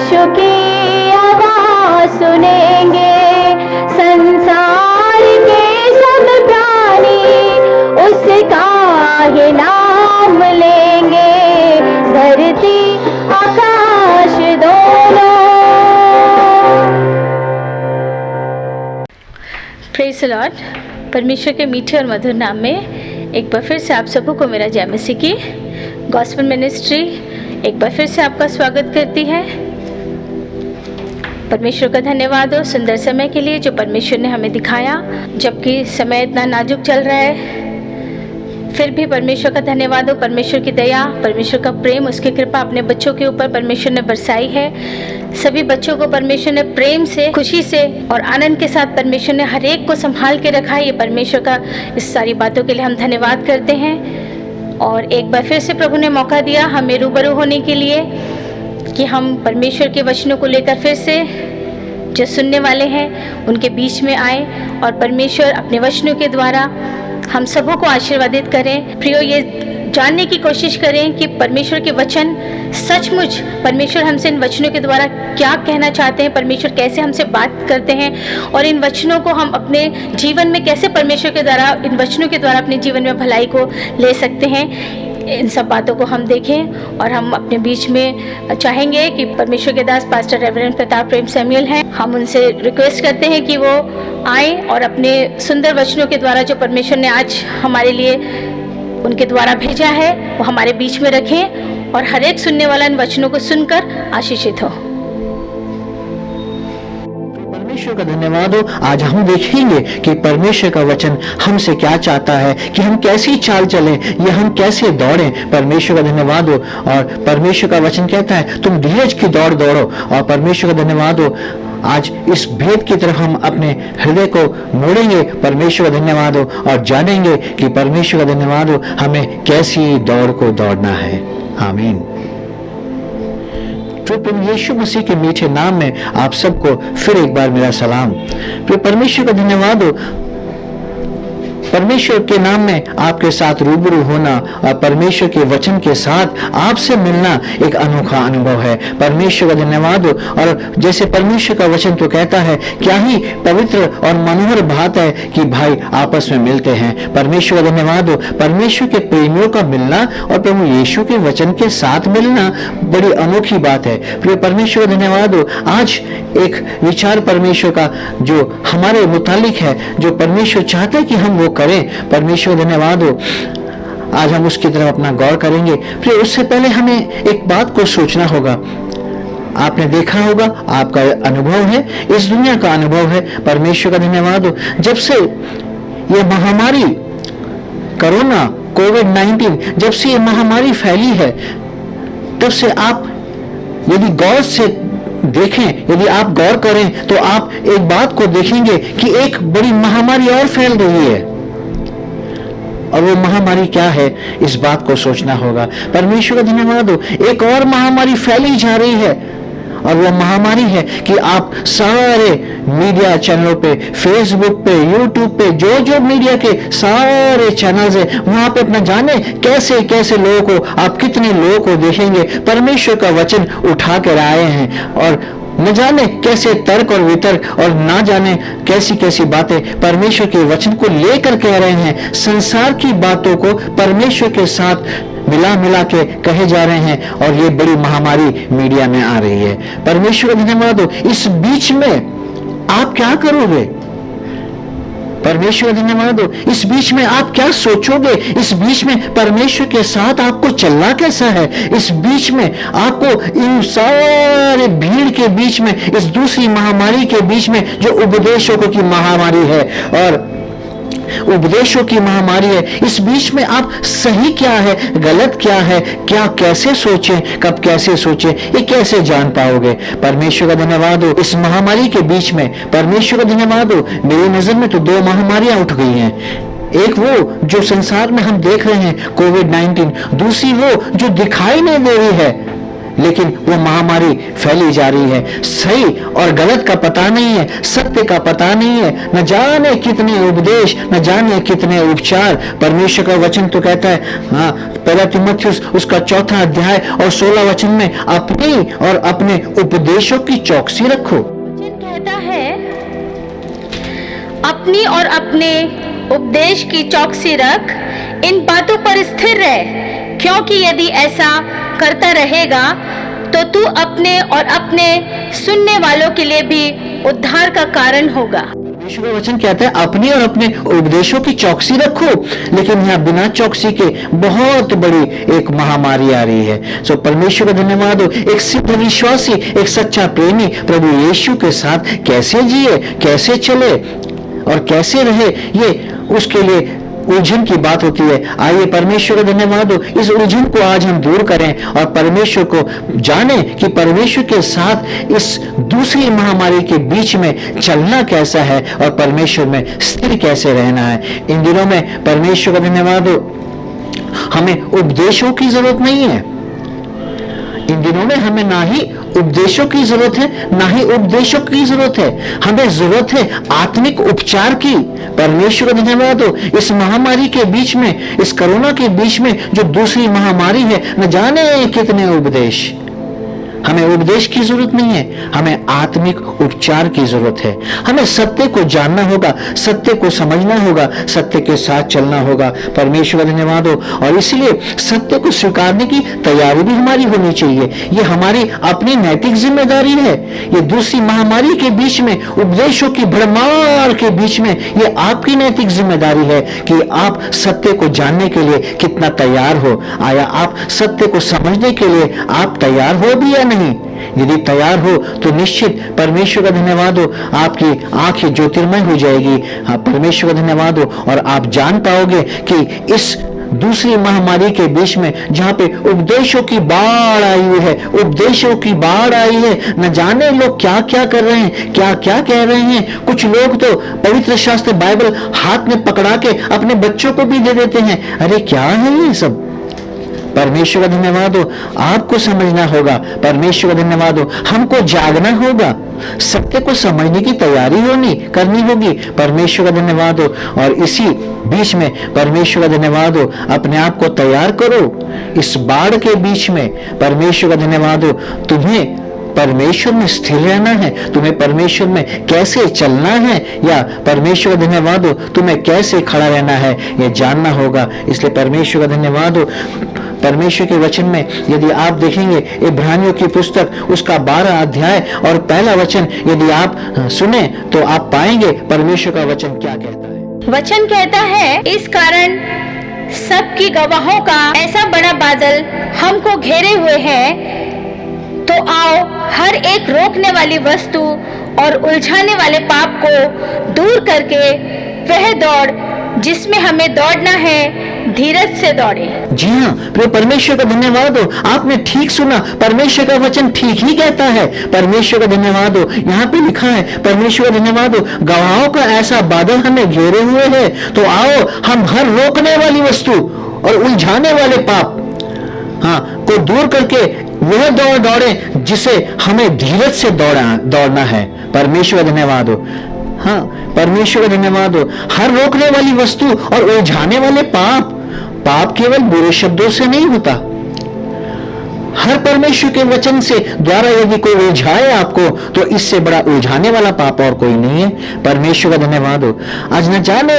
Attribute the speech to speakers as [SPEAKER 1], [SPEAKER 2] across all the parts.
[SPEAKER 1] यीशु की आवाज सुनेंगे, संसार के सब प्राणी उसका ही नाम लेंगे, धरती आकाश दोनों।
[SPEAKER 2] Praise the Lord. परमेश्वर के मीठे और मधुर नाम में एक बार फिर से आप सबों को मेरा जय मसीह की गॉस्पेल मिनिस्ट्री एक बार फिर से आपका स्वागत करती है। परमेश्वर का धन्यवाद हो सुंदर समय के लिए जो परमेश्वर ने हमें दिखाया, जबकि समय इतना नाजुक चल रहा है, फिर भी परमेश्वर का धन्यवाद हो। परमेश्वर की दया, परमेश्वर का प्रेम, उसकी कृपा अपने बच्चों के ऊपर परमेश्वर ने बरसाई है। सभी बच्चों को परमेश्वर ने प्रेम से, खुशी से और आनंद के साथ परमेश्वर ने हर एक को संभाल के रखा है। ये परमेश्वर का इस सारी बातों के लिए हम धन्यवाद करते हैं। और एक बार फिर से प्रभु ने मौका दिया हमें रूबरू होने के लिए कि हम परमेश्वर के वचनों को लेकर फिर से जो सुनने वाले हैं उनके बीच में आए और परमेश्वर अपने वचनों के द्वारा हम सबों को आशीर्वादित करें। प्रियो, ये जानने की कोशिश करें कि परमेश्वर के वचन सचमुच परमेश्वर हमसे इन वचनों के द्वारा क्या कहना चाहते हैं, परमेश्वर कैसे हमसे बात करते हैं और इन वचनों को हम अपने जीवन में कैसे परमेश्वर के द्वारा, इन वचनों के द्वारा अपने जीवन में भलाई को ले सकते हैं। इन सब बातों को हम देखें और हम अपने बीच में चाहेंगे कि परमेश्वर के दास पास्टर रेवरेंड प्रताप प्रेम सैमुअल हैं, हम उनसे रिक्वेस्ट करते हैं कि वो आए और अपने सुंदर वचनों के द्वारा जो परमेश्वर ने आज हमारे लिए उनके द्वारा भेजा है वो हमारे बीच में रखें और हर एक सुनने वाला इन वचनों को सुनकर आशीषित हो।
[SPEAKER 3] परमेश्वर का धन्यवाद हो। आज हम देखेंगे कि परमेश्वर का वचन हमसे क्या चाहता है, कि हम कैसी चाल चलें या हम कैसे दौड़ें। परमेश्वर का धन्यवाद हो। और परमेश्वर का वचन कहता है तुम धीरज की दौड़ दौड़ो। और परमेश्वर का धन्यवाद हो, आज इस भेद की तरफ हम अपने हृदय को मोड़ेंगे। परमेश्वर का धन्यवाद हो और जानेंगे कि परमेश्वर का धन्यवाद हो हमें कैसी दौड़ को दौड़ना है। आमीन। प्रभु यीशु मसीह के मीठे नाम में आप सबको फिर एक बार मेरा सलाम। परमेश्वर का धन्यवाद हो। परमेश्वर के नाम में आपके साथ रूबरू होना और परमेश्वर के वचन के साथ आपसे मिलना एक अनोखा अनुभव है। परमेश्वर का धन्यवाद हो। और जैसे परमेश्वर का वचन तो कहता है, क्या ही पवित्र और मनोहर बात है कि भाई आपस में मिलते हैं। परमेश्वर का धन्यवाद हो। परमेश्वर के प्रेमियों का मिलना और प्रभु यीशु के वचन के साथ मिलना बड़ी अनोखी बात है। प्रिय परमेश्वर का धन्यवाद हो। आज एक विचार परमेश्वर का जो हमारे मुतालिक है, जो परमेश्वर चाहता है कि हम वो करें। परमेश्वर धन्यवाद हो। आज हम उसकी तरफ अपना गौर करेंगे। फिर उससे पहले हमें एक बात को सोचना होगा। आपने देखा होगा, आपका अनुभव है, इस दुनिया का अनुभव है। परमेश्वर का धन्यवाद हो। जब से ये महामारी कोरोना कोविड-19 जब से ये महामारी फैली है, तब से आप यदि गौर से देखें, यदि आप गौर करें तो आप एक बात को देखेंगे कि एक बड़ी महामारी और फैल रही है। और वो महामारी क्या है, इस बात को सोचना होगा। परमेश्वर का धन्यवाद हो। एक और महामारी फैली जा रही है और वो महामारी है कि आप सारे मीडिया चैनलों पे, फेसबुक पे, यूट्यूब पे, जो जो मीडिया के सारे चैनल्स है, वहां पे अपना जाने कैसे कैसे लोगों को, आप कितने लोगों को देखेंगे परमेश्वर का वचन उठा कर आए हैं और न जाने कैसे तर्क और वितर्क और ना जाने कैसी कैसी बातें परमेश्वर के वचन को लेकर कह रहे हैं। संसार की बातों को परमेश्वर के साथ मिला के कहे जा रहे हैं और ये बड़ी महामारी मीडिया में आ रही है। परमेश्वर का धन्यवाद हो। इस बीच में आप क्या करोगे? परमेश्वर धन्यवाद हो। इस बीच में आप क्या सोचोगे? इस बीच में परमेश्वर के साथ आपको चलना कैसा है? इस बीच में आपको इन सारे भीड़ के बीच में, इस दूसरी महामारी के बीच में जो उपदेशों की महामारी है और उपदेशों की महामारी है, इस बीच में आप सही क्या है, गलत क्या है, क्या कैसे सोचें, कब कैसे सोचें, ये कैसे जान पाओगे? परमेश्वर का धन्यवाद हो। इस महामारी के बीच में परमेश्वर का धन्यवाद हो। मेरी नजर में तो दो महामारियां उठ गई हैं। एक वो जो संसार में हम देख रहे हैं कोविड-19, दूसरी वो जो दिखाई नहीं दे रही है लेकिन वो महामारी फैली जा रही है। सही और गलत का पता नहीं है, सत्य का पता नहीं है, न जाने कितने उपदेश, न जाने कितने उपचार। परमेश्वर का वचन तो कहता है, हाँ, पहला तीमुथियुस उसका 4 अध्याय और 16 वचन में अपनी और अपने उपदेशों की चौकसी रखो।
[SPEAKER 2] वचन कहता है अपनी और अपने उपदेश की चौकसी रख, इन बातों पर स्थिर रह, क्योंकि यदि ऐसा करता रहेगा तो तू अपने और अपने सुनने वालों के लिए भी उद्धार का कारण होगा।
[SPEAKER 3] परमेश्वर का वचन कहता है अपनी और अपने उपदेशों की चौकसी रखो, लेकिन यहाँ बिना चौकसी के बहुत बड़ी एक महामारी आ रही है। सो परमेश्वर का धन्यवाद हो, एक सिद्ध विश्वासी, एक सच्चा प्रेमी प्रभु यीशु के साथ कैसे जिए, कैसे चले और कैसे रहे, ये उसके लिए उलझन की बात होती है। आइए परमेश्वर का धन्यवाद हो, इस उलझन को आज हम दूर करें और परमेश्वर को जाने कि परमेश्वर के साथ इस दूसरी महामारी के बीच में चलना कैसा है और परमेश्वर में स्थिर कैसे रहना है। इन दिनों में परमेश्वर का धन्यवाद हो, हमें उपदेशों की जरूरत नहीं है। इन दिनों में हमें ना ही उपदेशों की जरूरत है, ना ही उपदेशों की जरूरत है, हमें जरूरत है आत्मिक उपचार की। परमेश्वर का धन्यवाद हो, इस महामारी के बीच में, इस कोरोना के बीच में जो दूसरी महामारी है, न जाने कितने उपदेश। हमें उपदेश की जरूरत नहीं है, हमें आत्मिक उपचार की जरूरत है। हमें सत्य को जानना होगा, सत्य को समझना होगा, सत्य के साथ चलना होगा। परमेश्वर का धन्यवाद हो, और इसलिए सत्य को स्वीकारने की तैयारी भी हमारी होनी चाहिए। ये हमारी अपनी नैतिक जिम्मेदारी है। ये दूसरी महामारी के बीच में, उपदेशों की भरमार के बीच में, ये आपकी नैतिक जिम्मेदारी है कि आप सत्य को जानने के लिए कितना तैयार हो। आया आप सत्य को समझने के लिए आप तैयार हो भी या नहीं? यदि तैयार हो तो निश्चित परमेश्वर का धन्यवाद हो, आपकी आंखें ज्योतिर्मय हो जाएगी। हाँ, परमेश्वर का धन्यवाद हो, और आप जान पाओगे कि इस दूसरी महामारी के बीच में जहां पे उपदेशों की बाढ़ आई हुई है, उपदेशों की बाढ़ आई है, न जाने लोग क्या क्या कर रहे हैं, क्या क्या कह रहे हैं। कुछ लोग तो पवित्र शास्त्र बाइबल हाथ में पकड़ा के अपने बच्चों को भी दे देते हैं। अरे क्या है ये सब? परमेश्वर का धन्यवाद हो, आपको समझना होगा। परमेश्वर का धन्यवाद हो, हमको जागना होगा, सत्य को समझने की तैयारी करनी होगी। परमेश्वर का धन्यवाद हो, और इसी बीच में परमेश्वर का धन्यवाद हो, अपने आप को तैयार करो इस बाढ़ के बीच में। परमेश्वर का धन्यवाद हो, तुम्हें परमेश्वर में स्थिर रहना है, तुम्हें परमेश्वर में कैसे चलना है, या परमेश्वर का धन्यवाद हो तुम्हें कैसे खड़ा रहना है, यह जानना होगा। इसलिए परमेश्वर का धन्यवाद हो, परमेश्वर के वचन में यदि आप देखेंगे इब्रानियों की पुस्तक उसका 12 अध्याय और पहला वचन यदि आप सुने तो आप पाएंगे परमेश्वर का वचन क्या कहता है।
[SPEAKER 2] वचन कहता है, इस कारण सबकी गवाहों का ऐसा बड़ा बादल हमको घेरे हुए है, तो आओ हर एक रोकने वाली वस्तु और उलझाने वाले पाप को दूर करके वह दौड़ जिसमें हमें दौड़ना है, धीरज से दौड़े।
[SPEAKER 3] जी हाँ, प्रिय परमेश्वर का धन्यवाद हो, आपने ठीक सुना, परमेश्वर का वचन ठीक ही कहता है। परमेश्वर का धन्यवाद हो, यहाँ पे लिखा है परमेश्वर का धन्यवाद हो, गवाहों का ऐसा बादल हमें घेरे हुए है, तो आओ हम हर रोकने वाली वस्तु और उलझाने वाले पाप को दूर करके वह दौड़ दौड़े जिसे हमें धीरज से दौड़ना है। परमेश्वर का धन्यवाद हो। हाँ, परमेश्वर का धन्यवाद हो, हर रोकने वाली वस्तु और उलझाने वाले पाप केवल बुरे शब्दों से नहीं होता। हर परमेश्वर के वचन से द्वारा यदि कोई उलझाए आपको, तो इससे बड़ा उलझाने वाला पाप और कोई नहीं है। परमेश्वर का धन्यवाद हो। आज न जाने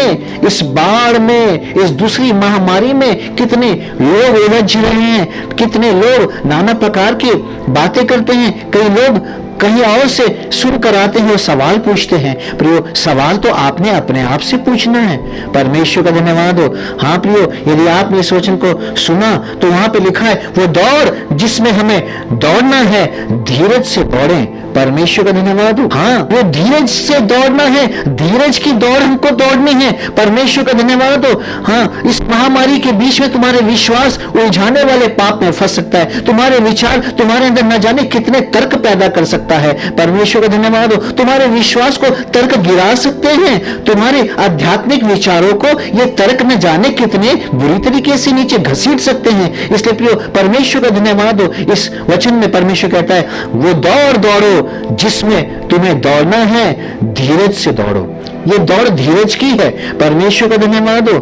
[SPEAKER 3] इस बाढ़ में, इस दूसरी महामारी में कितने लोग उलझ रहे हैं, कितने लोग नाना प्रकार की बातें करते हैं। कई लोग कहीं और से सुन कर आते हैं और सवाल पूछते हैं। प्रियो, सवाल तो आपने अपने आप से पूछना है। परमेश्वर का धन्यवाद हो। हाँ प्रियो, यदि आपने इस वचन को सुना तो वहां पे लिखा है वो दौड़ जिसमें हमें दौड़ना है, धीरज से दौड़ें। परमेश्वर का धन्यवाद हो। हाँ, वो धीरज से दौड़ना है, धीरज की दौड़ हमको दौड़नी है। परमेश्वर का धन्यवाद हो। हाँ, इस महामारी के बीच में तुम्हारे विश्वास उलझाने वाले पाप में फंस सकता है। तुम्हारे विचार तुम्हारे अंदर न जाने कितने तर्क पैदा कर सकता है। परमेश्वर का धन्यवाद हो, तुम्हारे विश्वास को तर्क गिरा सकते हैं। तुम्हारे आध्यात्मिक विचारों को ये तर्क न जाने कितने बुरी तरीके से नीचे घसीट सकते हैं। इसलिए प्रियो, परमेश्वर का धन्यवाद धन्यवाद हो। इस वचन में परमेश्वर कहता है वो दौड़ दौड़ो जिसमें तुम्हें दौड़ना है, धीरज से दौड़ो। ये दौड़ धीरज की है। परमेश्वर का धन्यवाद हो।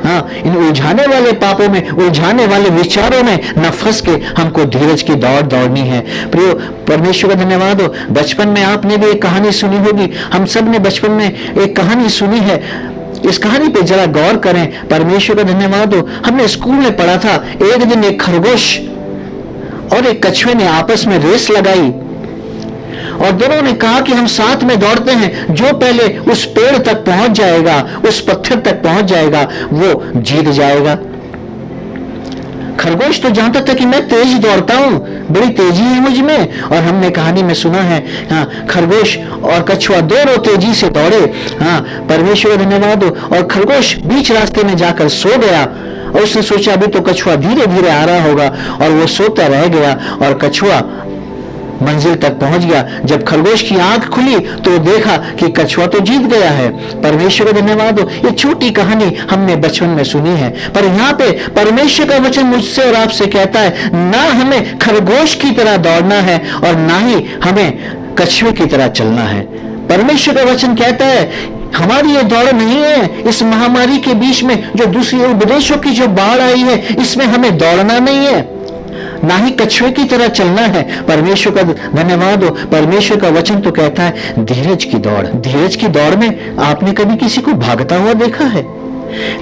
[SPEAKER 3] हाँ, इन उलझाने वाले पापों में, उलझाने वाले विचारों में न फंस के हमको धीरज की दौड़ दौड़नी है। प्रियो, परमेश्वर का धन्यवाद हो। बचपन में आपने भी एक कहानी सुनी होगी, हम सब ने बचपन में एक कहानी सुनी है। इस कहानी पे जरा गौर करें। परमेश्वर का धन्यवाद हो। हमने स्कूल में पढ़ा था, एक दिन एक खरगोश और एक कछुए ने आपस में रेस लगाई और दोनों ने कहा कि हम साथ में दौड़ते हैं, जो पहले उस पेड़ तक पहुंच जाएगा, उस पत्थर तक पहुंच जाएगा, वो जीत जाएगा। खरगोश तो जानता था कि मैं तेज दौड़ता हूं, बड़ी तेजी है मुझ में। और हमने कहानी में सुना है, हाँ, खरगोश और कछुआ दोनों तेजी से दौड़े। हाँ, परमेश्वर का धन्यवाद हो। और खरगोश बीच रास्ते में जाकर सो गया और उसने सोचा अभी तो कछुआ धीरे धीरे आ रहा होगा, और वो सोता रह गया और कछुआ मंजिल तक पहुंच गया। जब खरगोश की आंख खुली तो देखा कि कछुआ तो जीत गया है। परमेश्वर का धन्यवाद हो। ये छोटी कहानी हमने बचपन में सुनी है, पर यहाँ पे परमेश्वर का वचन मुझसे और आपसे कहता है ना हमें खरगोश की तरह दौड़ना है और ना ही हमें कछुए की तरह चलना है। परमेश्वर का वचन कहता है हमारी ये दौड़ नहीं है इस महामारी के बीच में, जो दूसरी उपदेशों की जो बाढ़ आई है, इसमें हमें दौड़ना नहीं है, ना ही कछुए की तरह चलना है। परमेश्वर का धन्यवाद हो। परमेश्वर का वचन तो कहता है धीरज की दौड़। धीरज की दौड़ में आपने कभी किसी को भागता हुआ देखा है?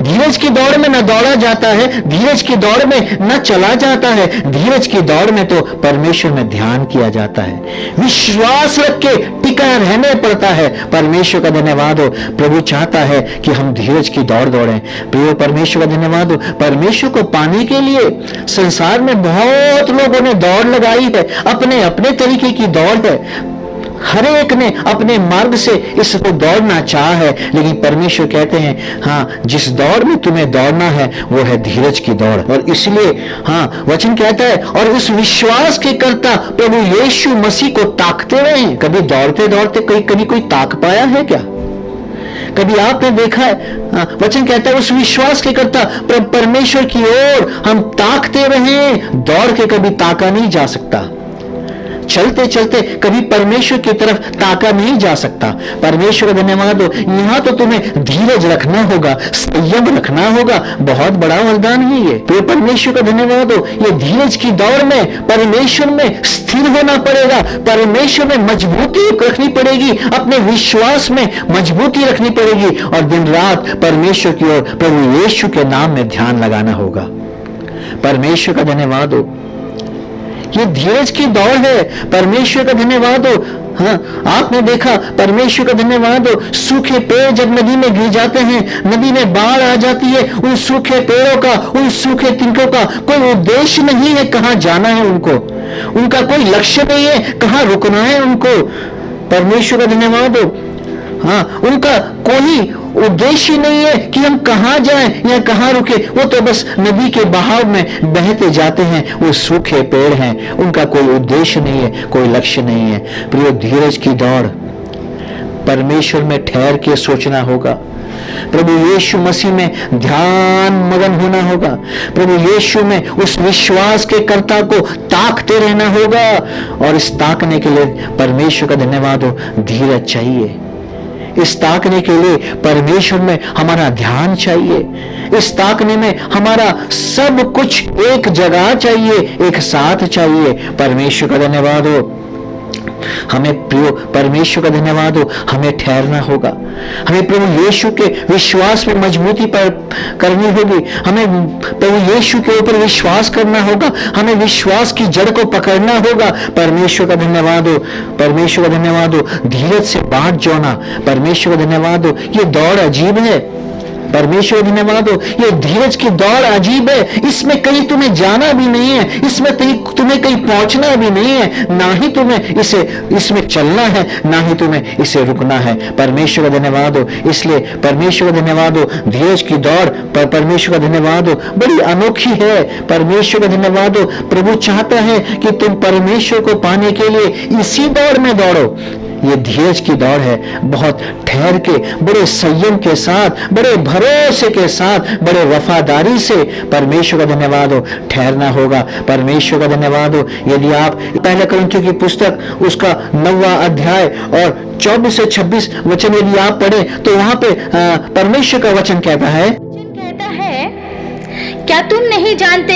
[SPEAKER 3] धीरज की दौड़ में न दौड़ा जाता है, धीरज की दौड़ में न चला जाता है, धीरज की दौड़ में तो परमेश्वर में ध्यान किया जाता है, विश्वास रख के टिका रहने पड़ता है। परमेश्वर का धन्यवाद हो। प्रभु चाहता है कि हम धीरज की दौड़ दौड़ें। प्रिय परमेश्वर का धन्यवाद हो। परमेश्वर को पाने के लिए संसार में बहुत लोगों ने दौड़ लगाई है, अपने अपने तरीके की दौड़ है, हर एक ने अपने मार्ग से इसको दौड़ना चाहा है। लेकिन परमेश्वर कहते हैं हाँ, जिस दौड़ में तुम्हें दौड़ना है वो है धीरज की दौड़। और इसलिए हाँ, वचन कहता है और उस विश्वास के कर्ता प्रभु यीशु मसीह को ताकते रहे। कभी दौड़ते दौड़ते कभी कोई ताक पाया है क्या? कभी आपने देखा है? वचन कहता है उस विश्वास के कर्ता परमेश्वर की ओर हम ताकते रहे, दौड़ के कभी ताका नहीं जा सकता, चलते चलते कभी परमेश्वर की तरफ ताका नहीं जा सकता। परमेश्वर का धन्यवाद हो। यहाँ तो तुम्हें धीरज रखना होगा, संयम रखना होगा। बहुत बड़ा वरदान है ये। तो परमेश्वर का धन्यवाद हो। ये धीरज की दौड़ में परमेश्वर में स्थिर होना पड़ेगा, परमेश्वर में मजबूती रखनी पड़ेगी, अपने विश्वास में मजबूती रखनी पड़ेगी और दिन रात परमेश्वर की ओर प्रभु यीशु के नाम में ध्यान लगाना होगा। परमेश्वर का धन्यवाद हो। ये धीरज की दौड़ है। परमेश्वर का धन्यवाद हो। हाँ, आपने देखा, परमेश्वर का धन्यवाद हो, सूखे पेड़ जब नदी में गिर जाते हैं, नदी में बाढ़ आ जाती है, उन सूखे पेड़ों का, उन सूखे तिनकों का कोई उद्देश्य नहीं है कहां जाना है उनको, उनका कोई लक्ष्य नहीं है कहां रुकना है उनको। परमेश्वर का धन्यवाद हो। हाँ, उनका कोई उद्देश्य नहीं है कि हम कहां जाएं या कहां रुके, वो तो बस नदी के बहाव में बहते जाते हैं। वो सूखे पेड़ हैं, उनका कोई उद्देश्य नहीं है, कोई लक्ष्य नहीं है। प्रिय, धीरज की दौड़ परमेश्वर में ठहर के सोचना होगा, प्रभु यीशु मसीह में ध्यान मगन होना होगा, प्रभु यीशु में उस विश्वास के कर्ता को ताकते रहना होगा। और इस ताकने के लिए परमेश्वर का धन्यवाद हो, धीरज चाहिए। इस ताकने के लिए परमेश्वर में हमारा ध्यान चाहिए, इस ताकने में हमारा सब कुछ एक जगह चाहिए, एक साथ चाहिए। परमेश्वर का धन्यवाद हो। हमें प्रिय परमेश्वर का धन्यवाद हो, हमें ठहरना होगा, हमें प्रभु यीशु के विश्वास में मजबूती पर करनी होगी, हमें प्रभु यीशु के ऊपर विश्वास करना होगा, हमें विश्वास की जड़ को पकड़ना होगा। परमेश्वर का धन्यवाद हो। परमेश्वर का धन्यवाद हो। धीरज से बाट जोड़ना। परमेश्वर का धन्यवाद हो। ये दौड़ अजीब है। परमेश्वर धन्यवाद हो। ये धीरज की दौड़ अजीब है, इसमें कहीं तुम्हें जाना भी नहीं है, इसमें तुम्हें कहीं पहुंचना भी नहीं है, ना ही तुम्हें इसमें चलना है, ना ही तुम्हें इसे रुकना है। परमेश्वर का धन्यवाद हो। इसलिए परमेश्वर का धन्यवाद हो। धीरज की दौड़ पर परमेश्वर का धन्यवाद हो, बड़ी अनोखी है। परमेश्वर का धन्यवाद हो। प्रभु चाहता है कि तुम परमेश्वर को पाने के लिए इसी दौड़ में दौड़ो, ये धीरज की दौड़ है। बहुत ठहर के, बड़े संयम के साथ, बड़े भरोसे के साथ, बड़े वफादारी से परमेश्वर का धन्यवाद हो ठहरना होगा। परमेश्वर का धन्यवाद हो। यदि आप पहले कुरिन्थियों की पुस्तक उसका 9वां अध्याय और 24 से 26 वचन यदि आप पढ़े तो वहां पे परमेश्वर का वचन कहता है,
[SPEAKER 2] क्या तुम नहीं जानते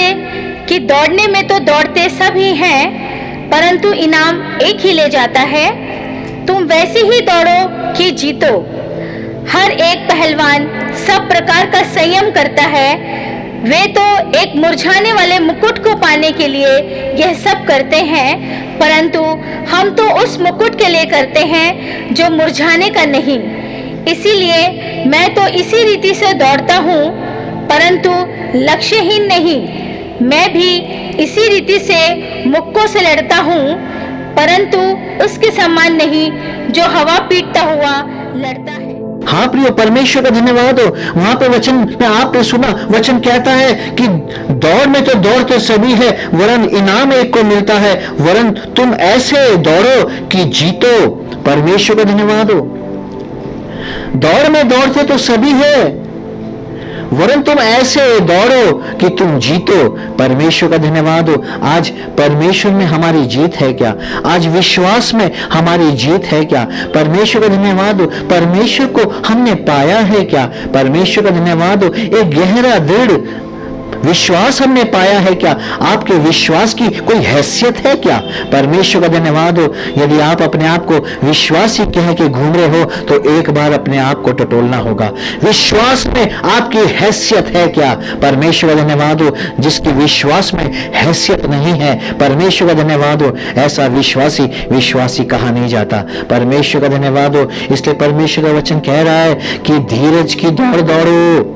[SPEAKER 2] कि दौड़ने में तो दौड़ते सब ही हैं, परंतु इनाम एक ही ले जाता है। तुम वैसे ही दौड़ो कि जीतो। हर एक पहलवान सब प्रकार का संयम करता है। वे तो एक मुरझाने वाले मुकुट को पाने के लिए यह सब करते हैं, परंतु हम तो उस मुकुट के लिए करते हैं जो मुरझाने का नहीं। इसीलिए मैं तो इसी रीति से दौड़ता हूँ, परंतु लक्ष्यहीन नहीं। मैं भी इसी रीति से मुक्कों से लड़ता हूँ, परंतु उसके समान नहीं जो हवा पीटता हुआ लड़ता है।
[SPEAKER 3] हाँ प्रिय, परमेश्वर का धन्यवाद हो। वहां पे वचन में आपने सुना, वचन कहता है कि दौड़ में तो दौड़ तो सभी है, वरन इनाम एक को मिलता है, वरन तुम ऐसे दौड़ो कि जीतो। परमेश्वर का धन्यवाद हो। दौड़ में दौड़ते तो सभी है, वरन तुम ऐसे दौड़ो कि तुम जीतो। परमेश्वर का धन्यवाद हो। आज परमेश्वर में हमारी जीत है क्या? आज विश्वास में हमारी जीत है क्या? परमेश्वर का धन्यवाद हो। परमेश्वर को हमने पाया है क्या? परमेश्वर का धन्यवाद हो। एक गहरा दृढ़ विश्वास हमने पाया है क्या? आपके विश्वास की कोई हैसियत है क्या? परमेश्वर का धन्यवाद हो। यदि आप अपने आप को विश्वासी कह के घूम रहे हो तो एक बार अपने आप को टटोलना होगा। विश्वास में आपकी हैसियत है क्या? परमेश्वर का धन्यवाद हो। जिसकी विश्वास में हैसियत नहीं है, परमेश्वर का धन्यवाद हो, ऐसा विश्वासी कहा नहीं जाता। परमेश्वर का धन्यवाद हो। इसलिए परमेश्वर का वचन कह रहा है कि धीरज की दौड़ दौड़ो,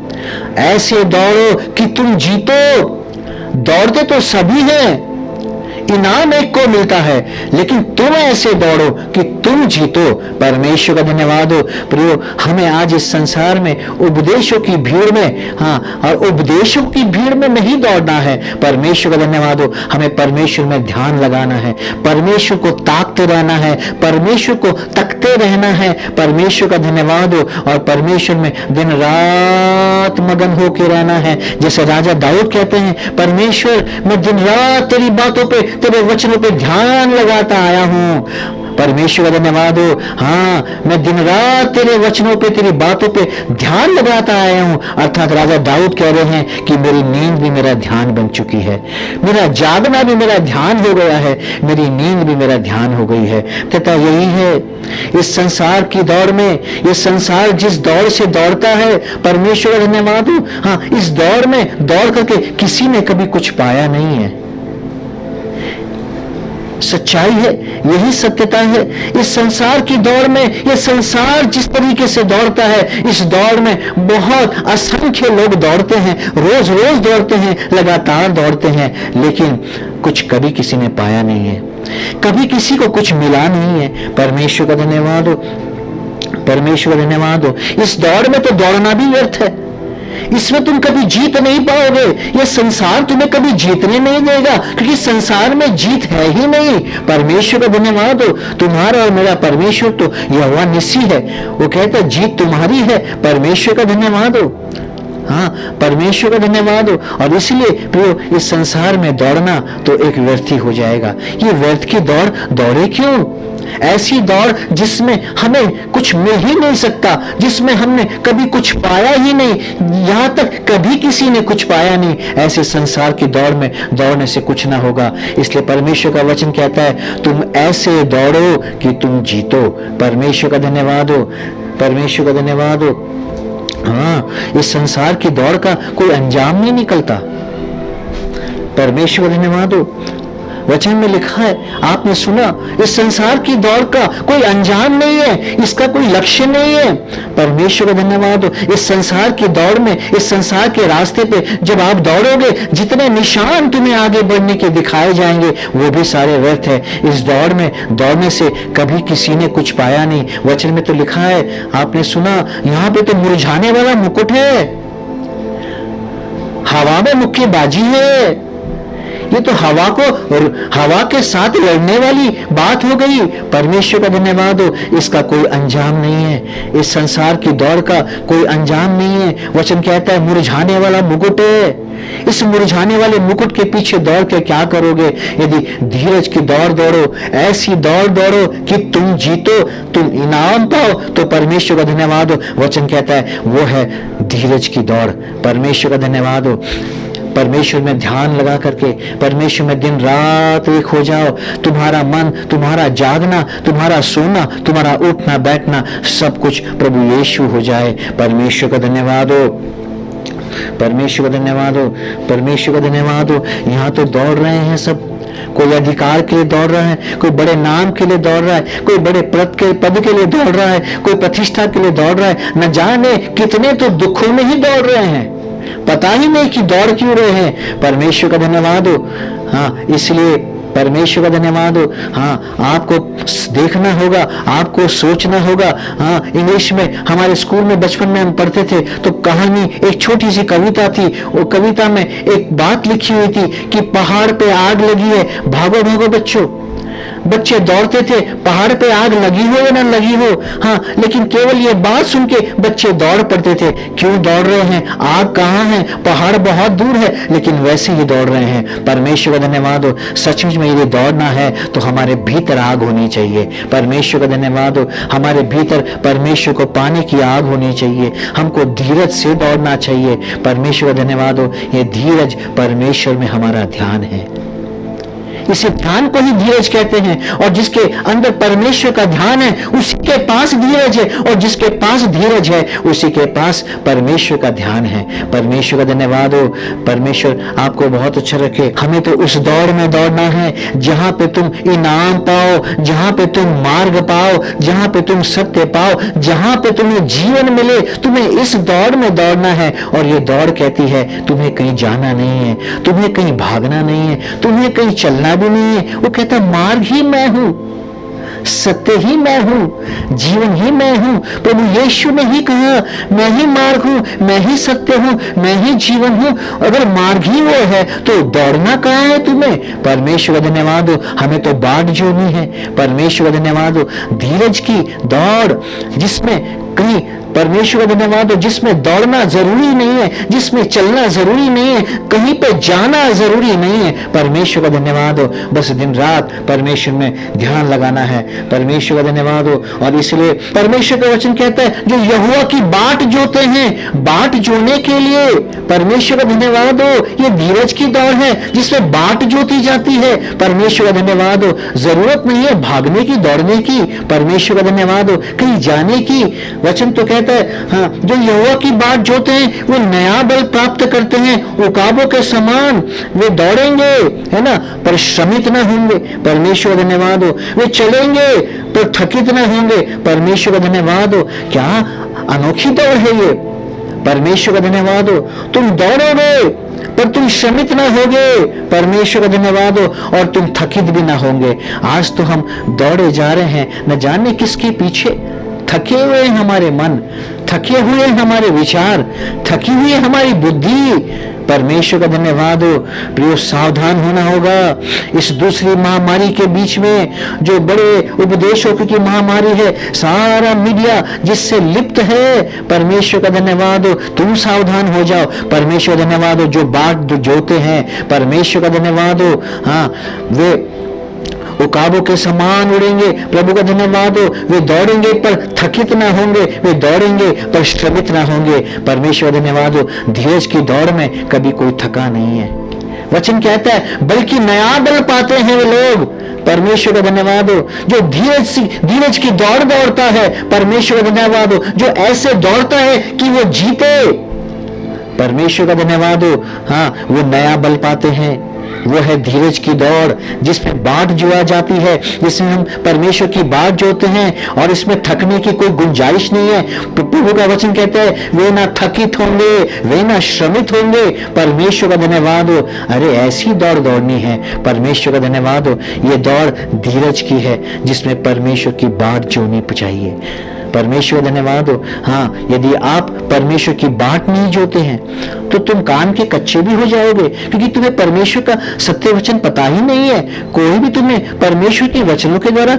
[SPEAKER 3] ऐसे दौड़ो कि तुम जीतो। दौड़ते तो सभी हैं, इनाम एक को मिलता है, लेकिन तुम ऐसे दौड़ो कि तुम जीतो। परमेश्वर का धन्यवाद हो। प्रियो, हमें आज इस संसार में उपदेशों की भीड़ में, और उपदेशों की भीड़ में नहीं दौड़ना है। परमेश्वर का धन्यवाद हो। हमें परमेश्वर में ध्यान लगाना है, परमेश्वर को ताकते रहना है, परमेश्वर को तकते रहना है। परमेश्वर का धन्यवाद हो। और परमेश्वर में दिन रात मगन होके रहना है। जैसे राजा दाऊद कहते हैं, परमेश्वर मैं दिन रात तेरी बातों पे, तेरे वचनों पे ध्यान लगाता आया हूं। परमेश्वर का धन्यवाद हो। हाँ, मैं दिन रात तेरे वचनों पे, तेरी बातों पे ध्यान लगाता आया हूं। अर्थात राजा दाऊद कह रहे हैं कि मेरी नींद भी मेरा ध्यान बन चुकी है, मेरा जागना भी मेरा ध्यान हो गया है, मेरी नींद भी मेरा ध्यान हो गई है। तथा यही है इस संसार की दौड़ में, ये संसार जिस दौड़ से दौड़ता है, परमेश्वर का धन्यवाद हो, हाँ, इस दौड़ में दौड़ करके किसी ने कभी कुछ पाया नहीं है। सच्चाई है, यही सत्यता है। इस संसार की दौड़ में, ये संसार जिस तरीके से दौड़ता है, इस दौड़ में बहुत असंख्य लोग दौड़ते हैं, रोज रोज दौड़ते हैं, लगातार दौड़ते हैं, लेकिन कुछ कभी किसी ने पाया नहीं है, कभी किसी को कुछ मिला नहीं है। परमेश्वर का धन्यवाद हो। परमेश्वर का धन्यवाद हो। इस दौड़ में तो दौड़ना भी व्यर्थ है, इसमें तुम कभी जीत नहीं पाओगे। यह संसार तुम्हें कभी जीतने नहीं देगा, क्योंकि संसार में जीत है ही नहीं। परमेश्वर का धन्यवाद हो। तुम्हारा और मेरा परमेश्वर तो यहोवा निस्सी है, वो कहता है जीत तुम्हारी है। परमेश्वर का धन्यवाद हो। हाँ, परमेश्वर का धन्यवाद हो। और इसलिए प्रियो, इस संसार में दौड़ना तो एक व्यर्थ ही हो जाएगा। ये व्यर्थ की दौड़ दौड़े क्यों? ऐसी दौड़ जिसमें हमें कुछ मिल ही नहीं सकता, जिसमें हमने कभी कुछ पाया ही नहीं, यहां तक कभी किसी ने कुछ पाया नहीं, ऐसे संसार की दौड़ में दौड़ने से कुछ ना होगा। इसलिए परमेश्वर का वचन कहता है तुम ऐसे दौड़ो कि तुम जीतो। परमेश्वर का धन्यवाद हो। परमेश्वर का धन्यवाद हो। हाँ, इस संसार की दौड़ का कोई अंजाम नहीं निकलता। परमेश्वर का धन्यवाद हो। वचन में लिखा है, आपने सुना, इस संसार की दौड़ का कोई अंजाम नहीं है, इसका कोई लक्ष्य नहीं है। परमेश्वर का धन्यवाद हो। इस संसार की दौड़ में, इस संसार के रास्ते पे जब आप दौड़ोगे, जितने निशान तुम्हें आगे बढ़ने के दिखाए जाएंगे, वो भी सारे व्यर्थ है। इस दौड़ में दौड़ने से कभी किसी ने कुछ पाया नहीं। वचन में तो लिखा है, आपने सुना, यहां पे तो मुरझाने वाला मुकुट है, हवा में मुक्केबाजी है, ये तो हवा के साथ लड़ने वाली बात हो गई। परमेश्वर का धन्यवाद हो, इसका कोई अंजाम नहीं है, इस संसार की दौड़ का कोई अंजाम नहीं है। वचन कहता है मुरझाने वाला मुकुट है, इस मुरझाने वाले मुकुट के पीछे दौड़ के क्या करोगे? यदि धीरज की दौड़ दौड़ो, ऐसी दौड़ दौड़ो कि तुम जीतो, तुम इनाम पाओ, तो परमेश्वर का धन्यवाद हो। वचन कहता है वो है धीरज की दौड़। परमेश्वर का धन्यवाद हो। परमेश्वर में ध्यान लगा करके परमेश्वर में दिन रात एक हो जाओ। तुम्हारा मन, तुम्हारा जागना, तुम्हारा सोना, तुम्हारा उठना बैठना सब कुछ प्रभु यीशु हो जाए। परमेश्वर का धन्यवाद हो, परमेश्वर का धन्यवाद हो, परमेश्वर का धन्यवाद हो। यहाँ तो दौड़ रहे हैं सब, कोई अधिकार के लिए दौड़ रहा है, कोई बड़े नाम के लिए दौड़ रहा है, कोई बड़े पद के लिए दौड़ रहा है, कोई प्रतिष्ठा के लिए दौड़ रहा है। न जाने कितने तो दुखों में ही दौड़ रहे हैं, पता ही नहीं कि दौड़ क्यों रहे हैं। परमेश्वर का धन्यवाद हो। हाँ, इसलिए परमेश्वर का धन्यवाद हो। हाँ, आपको देखना होगा, आपको सोचना होगा। हाँ, इंग्लिश में हमारे स्कूल में बचपन में हम पढ़ते थे तो कहानी, एक छोटी सी कविता थी। वो कविता में एक बात लिखी हुई थी कि पहाड़ पे आग लगी है, भागो भागो बच्चों। बच्चे दौड़ते थे, पहाड़ पे आग लगी हो या ना लगी हो, हाँ, लेकिन केवल ये बात सुन के बच्चे दौड़ पड़ते थे। क्यों दौड़ रहे हैं? आग कहाँ है? पहाड़ बहुत दूर है, लेकिन वैसे ही दौड़ रहे हैं। परमेश्वर का धन्यवाद हो। सचमुच में यदि दौड़ना है तो हमारे भीतर आग होनी चाहिए। परमेश्वर का धन्यवाद हो। हमारे भीतर परमेश्वर को पाने की आग होनी चाहिए। हमको धीरज से दौड़ना चाहिए। परमेश्वर का धन्यवाद हो। ये धीरज परमेश्वर में हमारा ध्यान है, इसे ध्यान को ही धीरज कहते हैं। और जिसके अंदर परमेश्वर का ध्यान है उसी के पास धीरज है, और जिसके पास धीरज है उसी के पास परमेश्वर का ध्यान है। परमेश्वर का धन्यवाद हो। परमेश्वर आपको बहुत अच्छा रखे। हमें तो उस दौड़ में दौड़ना है जहां पे तुम इनाम पाओ, जहां पे तुम मार्ग पाओ, जहां पे तुम सत्य पाओ, जहां पे तुम्हें जीवन मिले। तुम्हें इस दौड़ में दौड़ना है। और ये दौड़ कहती है तुम्हें कहीं जाना नहीं है, तुम्हें कहीं भागना नहीं है, तुम्हें कहीं चलना भी नहीं है। वो कहता मार्ग ही मैं हूं, सत्य ही मैं हूं, जीवन ही मैं हूं। प्रभु यीशु ने ही कहा मैं ही मार्ग हूं, मैं ही सत्य हूं, मैं ही जीवन हूं। अगर मार्ग ही वो है तो दौड़ना कहाँ है तुम्हें? परमेश्वर का धन्यवाद हो। हमें तो बाट जोड़नी है। परमेश्वर का धन्यवाद हो। धीरज की दौड़ जिसमें कहीं, परमेश्वर का धन्यवाद हो, जिसमें दौड़ना जरूरी नहीं है, जिसमें चलना जरूरी नहीं है, कहीं पे जाना जरूरी नहीं है। परमेश्वर का धन्यवाद हो। बस दिन रात परमेश्वर में ध्यान लगाना है। परमेश्वर का धन्यवाद हो। और इसलिए परमेश्वर का वचन कहता है जो यहोवा की बाट जोते हैं, बाट जोड़ने के लिए परमेश्वर का धन्यवाद हो। ये धीरज की दौड़ है जिसमें बाट जोती जाती है। परमेश्वर का धन्यवाद हो। जरूरत नहीं है भागने की, दौड़ने की। परमेश्वर का धन्यवाद हो। कहीं जाने की। वचन तो कहता है हाँ, जो यहोवा की बाट जोते हैं वो नया बल प्राप्त करते हैं, उकाबों के समान वे दौड़ेंगे, है ना, पर श्रमित न होंगे। परमेश्वर का धन्यवाद हो। वे चलेंगे पर थकित न होंगे। परमेश्वर का धन्यवाद हो। क्या अनोखी दौड़ है ये। परमेश्वर का धन्यवाद हो। तुम दौड़ोगे पर तुम श्रमित ना होगे। परमेश्वर का धन्यवाद हो। और तुम थकित भी ना होंगे। आज तो हम दौड़े जा रहे हैं न जाने किसके पीछे। थके हुए हमारे मन, थके हुए हमारे विचार, थकी हुई हमारी बुद्धि। परमेश्वर का धन्यवाद हो। प्रियो, सावधान होना होगा इस दूसरी महामारी के बीच में, जो बड़े उपदेशों की महामारी है, सारा मीडिया जिससे लिप्त है। परमेश्वर का धन्यवाद हो। तुम सावधान हो जाओ। परमेश्वर का धन्यवाद हो। जो बाट जोते हैं, परमेश्वर का धन्यवाद हो, हाँ, वे उकाबों के समान उड़ेंगे। प्रभु का धन्यवाद हो। वे दौड़ेंगे पर थकित ना होंगे, वे दौड़ेंगे पर श्रमित ना होंगे। परमेश्वर धन्यवाद हो। धीरज की दौड़ में कभी कोई थका नहीं है। वचन कहता है बल्कि नया बल पाते हैं वे लोग। परमेश्वर का धन्यवाद हो। जो धीरज की दौड़ दौड़ता है, परमेश्वर का धन्यवाद हो। जो ऐसे दौड़ता है कि वो जीते, परमेश्वर का धन्यवाद हो। हाँ, वो नया बल पाते हैं। वो है धीरज की दौड़ जिसमें बाट जोड़ा जाती है, जिसमें हम परमेश्वर की बाट जोते हैं और इसमें थकने की कोई गुंजाइश नहीं है। प्रभु का वचन कहता है वे ना थकित होंगे, वे ना श्रमित होंगे। परमेश्वर का धन्यवाद हो। अरे ऐसी दौड़ दौड़नी है। परमेश्वर का धन्यवाद हो। ये दौड़ धीरज की है जिसमें परमेश्वर की बाट जोड़नी चाहिए। परमेश्वर धन्यवाद हो। हाँ, यदि आप परमेश्वर की बाट नहीं जोते हैं तो तुम कान के कच्चे भी हो जाओगे, क्योंकि तुम्हें परमेश्वर का सत्य वचन पता ही नहीं है। कोई भी तुम्हें परमेश्वर के वचनों के द्वारा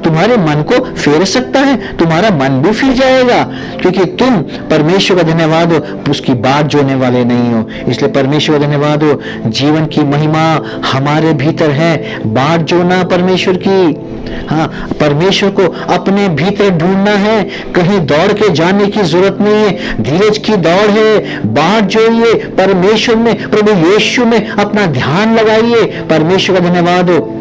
[SPEAKER 3] तुम्हारे मन को फेर सकता है, तुम्हारा मन भी फिर जाएगा, क्योंकि तुम परमेश्वर का धन्यवाद हो उसकी बात जोने वाले नहीं हो। इसलिए परमेश्वर का धन्यवाद हो, जीवन की महिमा हमारे भीतर है, बात जोना परमेश्वर की। हाँ, परमेश्वर को अपने भीतर ढूंढना है, कहीं दौड़ के जाने की जरूरत नहीं है, धीरज की दौड़ है। बात जोइए परमेश्वर में, प्रभु यीशु में अपना ध्यान लगाइए। परमेश्वर का धन्यवाद हो,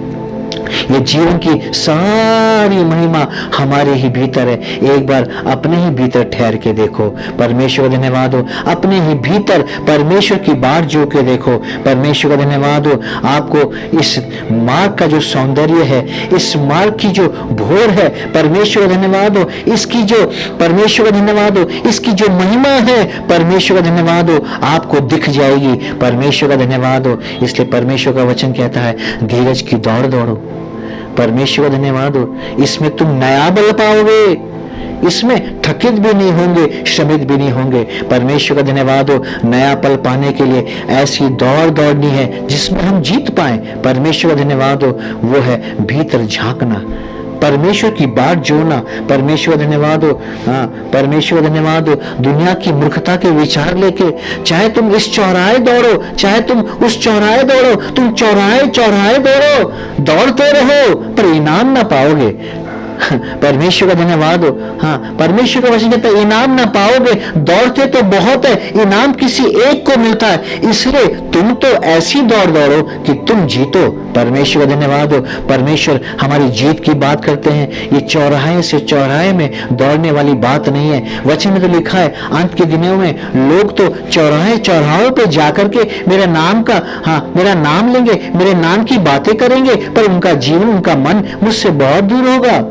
[SPEAKER 3] ये जीवन की सारी महिमा हमारे ही भीतर है। एक बार अपने ही भीतर ठहर के देखो। परमेश्वर का धन्यवाद हो, अपने ही भीतर परमेश्वर की बात जो के देखो। परमेश्वर का धन्यवाद हो, आपको इस मार्ग का जो सौंदर्य है, इस मार्ग की जो भोर है, परमेश्वर का धन्यवाद हो, इसकी जो परमेश्वर का धन्यवाद हो, इसकी जो महिमा है, परमेश्वर का धन्यवाद हो, आपको दिख जाएगी। परमेश्वर का धन्यवाद हो। इसलिए परमेश्वर का वचन कहता है, धीरज की दौड़ दौड़ो। परमेश्वर का धन्यवाद हो, इसमें तुम नया बल पाओगे, इसमें थकित भी नहीं होंगे, श्रमित भी नहीं होंगे। परमेश्वर का धन्यवाद हो, नया पल पाने के लिए ऐसी दौड़ दौड़नी है जिसमें हम जीत पाए। परमेश्वर का धन्यवाद हो, वो है भीतर झांकना, परमेश्वर की बात जोड़ना। परमेश्वर धन्यवाद हो। हाँ, परमेश्वर धन्यवाद हो, दुनिया की मूर्खता के विचार लेके चाहे तुम इस चौराहे दौड़ो, चाहे तुम उस चौराहे दौड़ो, तुम चौराहे चौराहे दौड़ो, दौड़ते रहो पर इनाम ना पाओगे। परमेश्वर का धन्यवाद हो। हाँ, परमेश्वर का वचन कहता है, इनाम ना पाओगे, दौड़ते तो बहुत है, इनाम किसी एक को मिलता है, इसलिए तुम तो ऐसी दौड़ दौड़ो कि तुम जीतो। परमेश्वर का धन्यवाद हो। परमेश्वर हमारी जीत की बात करते हैं। ये चौराहे से चौराहे में दौड़ने वाली बात नहीं है। वचन में तो लिखा है, अंत के दिनों में लोग तो चौराहे चौराहों पे जाकर के मेरे नाम का मेरा नाम लेंगे, मेरे नाम की बातें करेंगे, पर उनका जीवन, उनका मन मुझसे बहुत दूर होगा।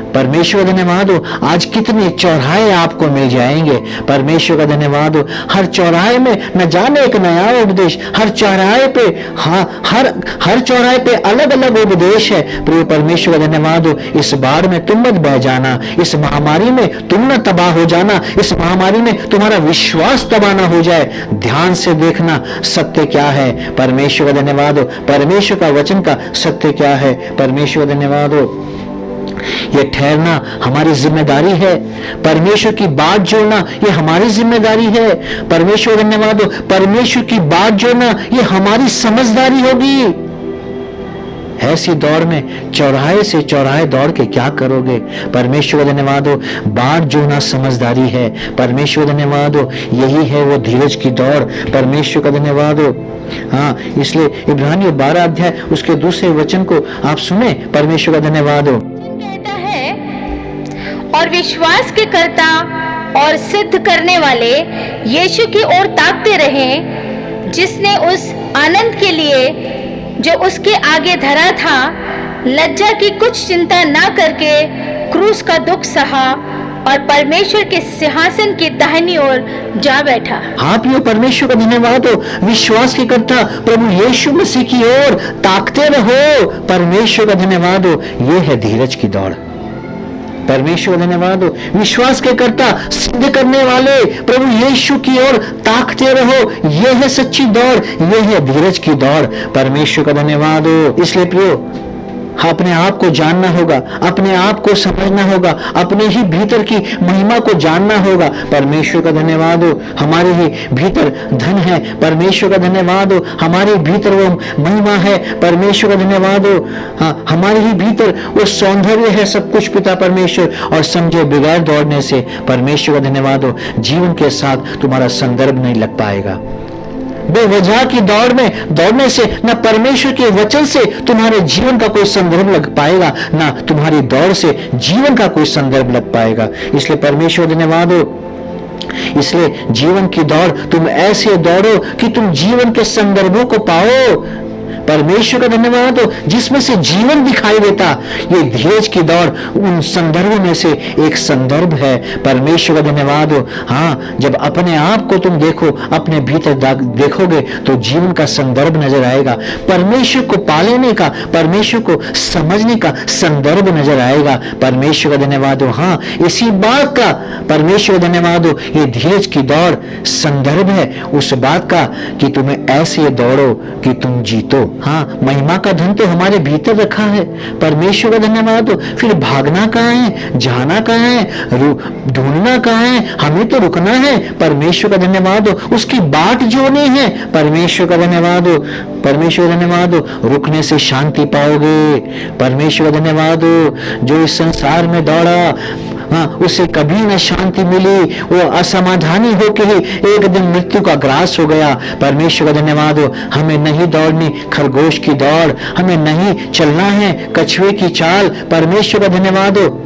[SPEAKER 3] परमेश्वर का धन्यवाद हो, आज कितने चौराहे आपको मिल जाएंगे। परमेश्वर का धन्यवाद हो, हर चौराहे में न जाने एक नया उपदेश, हर चौराहे पे हर चौराहे पे अलग अलग उपदेश है। प्रिय परमेश्वर का धन्यवाद हो, इस बाढ़ में तुम मत बह जाना, इस महामारी में तुम न तबाह हो जाना, इस महामारी में तुम्हारा विश्वास तबाह ना हो जाए। ध्यान से देखना सत्य क्या है। परमेश्वर का धन्यवाद हो, परमेश्वर का वचन का सत्य क्या है। परमेश्वर का धन्यवाद हो, ये ठहरना हमारी जिम्मेदारी है, परमेश्वर की बात जोड़ना ये हमारी जिम्मेदारी है। परमेश्वर धन्यवाद हो, परमेश्वर की बात जोड़ना ये हमारी समझदारी होगी। ऐसी दौड़ में चौराहे से चौराहे दौड़ के क्या करोगे। परमेश्वर धन्यवाद हो, बात जोड़ना समझदारी है। परमेश्वर धन्यवाद हो, यही है वो धीरज की दौड़। परमेश्वर का धन्यवाद हो। हाँ, इसलिए इब्रानियों 12 अध्याय उसके दूसरे वचन को आप सुने। परमेश्वर का धन्यवाद हो,
[SPEAKER 2] और विश्वास के कर्ता और सिद्ध करने वाले यीशु की ओर ताकते रहें, जिसने उस आनंद के लिए जो उसके आगे धरा था, लज्जा की कुछ चिंता ना करके क्रूस का दुख सहा और परमेश्वर के सिंहासन की दाहिनी ओर जा बैठा।
[SPEAKER 3] हाँ प्रिय, परमेश्वर का धन्यवाद हो, विश्वास के कर्ता प्रभु यीशु मसीह की ओर ताकते रहो। परमेश्वर का धन्यवाद हो, ये है धीरज की दौड़। परमेश्वर धन्यवाद हो, विश्वास के कर्ता सिद्ध करने वाले प्रभु यीशु की ओर ताकते रहो, यह है सच्ची दौड़, यह है धीरज की दौड़। परमेश्वर का धन्यवाद हो। इसलिए प्रियो, अपने आप को जानना होगा, अपने आप को समझना होगा, अपने ही भीतर की महिमा को जानना होगा। परमेश्वर का धन्यवाद हो, हमारे ही भीतर धन है। परमेश्वर का धन्यवाद हो, हमारे भीतर वो महिमा है। परमेश्वर का धन्यवाद हो, हाँ, हमारे ही भीतर वो सौंदर्य है, सब कुछ पिता परमेश्वर। और समझे, बगैर दौड़ने से परमेश्वर का धन्यवाद हो, जीवन के साथ तुम्हारा संदर्भ नहीं लग पाएगा। बेवजह की दौड़ में दौड़ने से न परमेश्वर के वचन से तुम्हारे जीवन का कोई संदर्भ लग पाएगा, ना तुम्हारी दौड़ से जीवन का कोई संदर्भ लग पाएगा। इसलिए परमेश्वर धन्यवाद हो, इसलिए जीवन की दौड़ तुम ऐसे दौड़ो कि तुम जीवन के संदर्भों को पाओ। परमेश्वर का धन्यवाद हो जिसमें से जीवन दिखाई देता। ये धीरज की दौड़ उन संदर्भों में से एक संदर्भ है। परमेश्वर का धन्यवाद हो। हाँ, जब अपने आप को तुम देखो, अपने भीतर देखोगे तो जीवन का संदर्भ नजर आएगा, परमेश्वर को पालेने का, परमेश्वर को समझने का संदर्भ नजर आएगा। परमेश्वर का धन्यवाद हो। हाँ, इसी बात का परमेश्वर का धन्यवाद हो, ये धीरज की दौड़ संदर्भ है उस बात का कि तुम्हें ऐसे दौड़ो कि तुम जीतो। हाँ, महिमा का धन तो हमारे भीतर रखा है। परमेश्वर का धन्यवाद हो। फिर भागना कहाँ है, जाना कहाँ है, ढूंढना कहाँ है, हमें तो रुकना है। परमेश्वर का धन्यवाद हो। उसकी बाट जोड़नी है। परमेश्वर का धन्यवाद हो। परमेश्वर का धन्यवाद हो। रुकने से शांति पाओगे। परमेश्वर का धन्यवाद हो। जो इस संसार में दौड़ा, हाँ, उसे कभी न शांति मिली, वो असमाधानी होके ही एक दिन मृत्यु का ग्रास हो गया। परमेश्वर का धन्यवाद हो। हमें नहीं दौड़नी खरगोश की दौड़, हमें नहीं चलना है कछुए की चाल। परमेश्वर का धन्यवाद हो।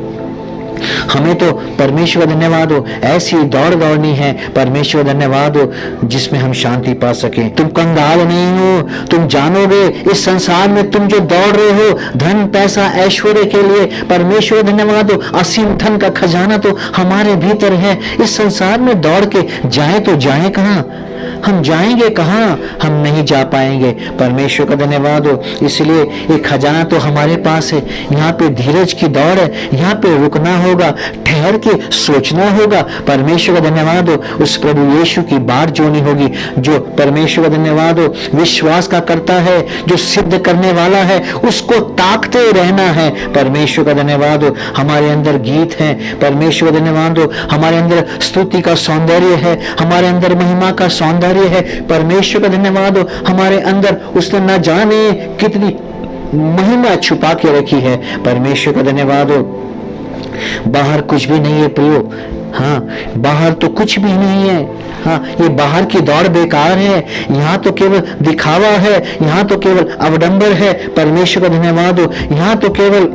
[SPEAKER 3] हमें तो परमेश्वर का धन्यवाद हो ऐसी दौड़ दौड़नी है। परमेश्वर का धन्यवाद हो जिसमें हम शांति पा सकें। तुम कंगाल नहीं हो। तुम जानोगे इस संसार में तुम जो दौड़ रहे हो धन पैसा ऐश्वर्य के लिए, परमेश्वर का धन्यवाद हो असीम धन का खजाना तो हमारे भीतर है। इस संसार में दौड़ के जाए तो जाए कहाँ, हम जाएंगे कहाँ, हम नहीं जा पाएंगे। परमेश्वर का धन्यवाद हो। इसलिए एक खजाना तो हमारे पास है। यहाँ पे धीरज की दौड़ है, यहाँ पे रुकना होगा, ठहर के सोचना होगा। परमेश्वर का धन्यवाद हो। उस प्रभु यीशु की बाट जोड़नी होगी जो परमेश्वर का धन्यवाद हो विश्वास का करता है, जो सिद्ध करने वाला है, उसको ताकते रहना है। परमेश्वर का धन्यवाद हो। हमारे अंदर गीत है। परमेश्वर का धन्यवाद हो। हमारे अंदर स्तुति का सौंदर्य है, हमारे अंदर महिमा का सौंदर्य है। परमेश्वर का धन्यवाद हो। हमारे अंदर उसने न जाने कितनी महिमा छुपा के रखी है। परमेश्वर का धन्यवाद हो। बाहर कुछ भी नहीं है प्रियो। हाँ, बाहर तो कुछ भी नहीं है। हाँ, ये बाहर की दौड़ बेकार है। यहाँ तो केवल दिखावा है, यहाँ तो केवल अवडंबर है। परमेश्वर का धन्यवाद हो। यहाँ तो केवल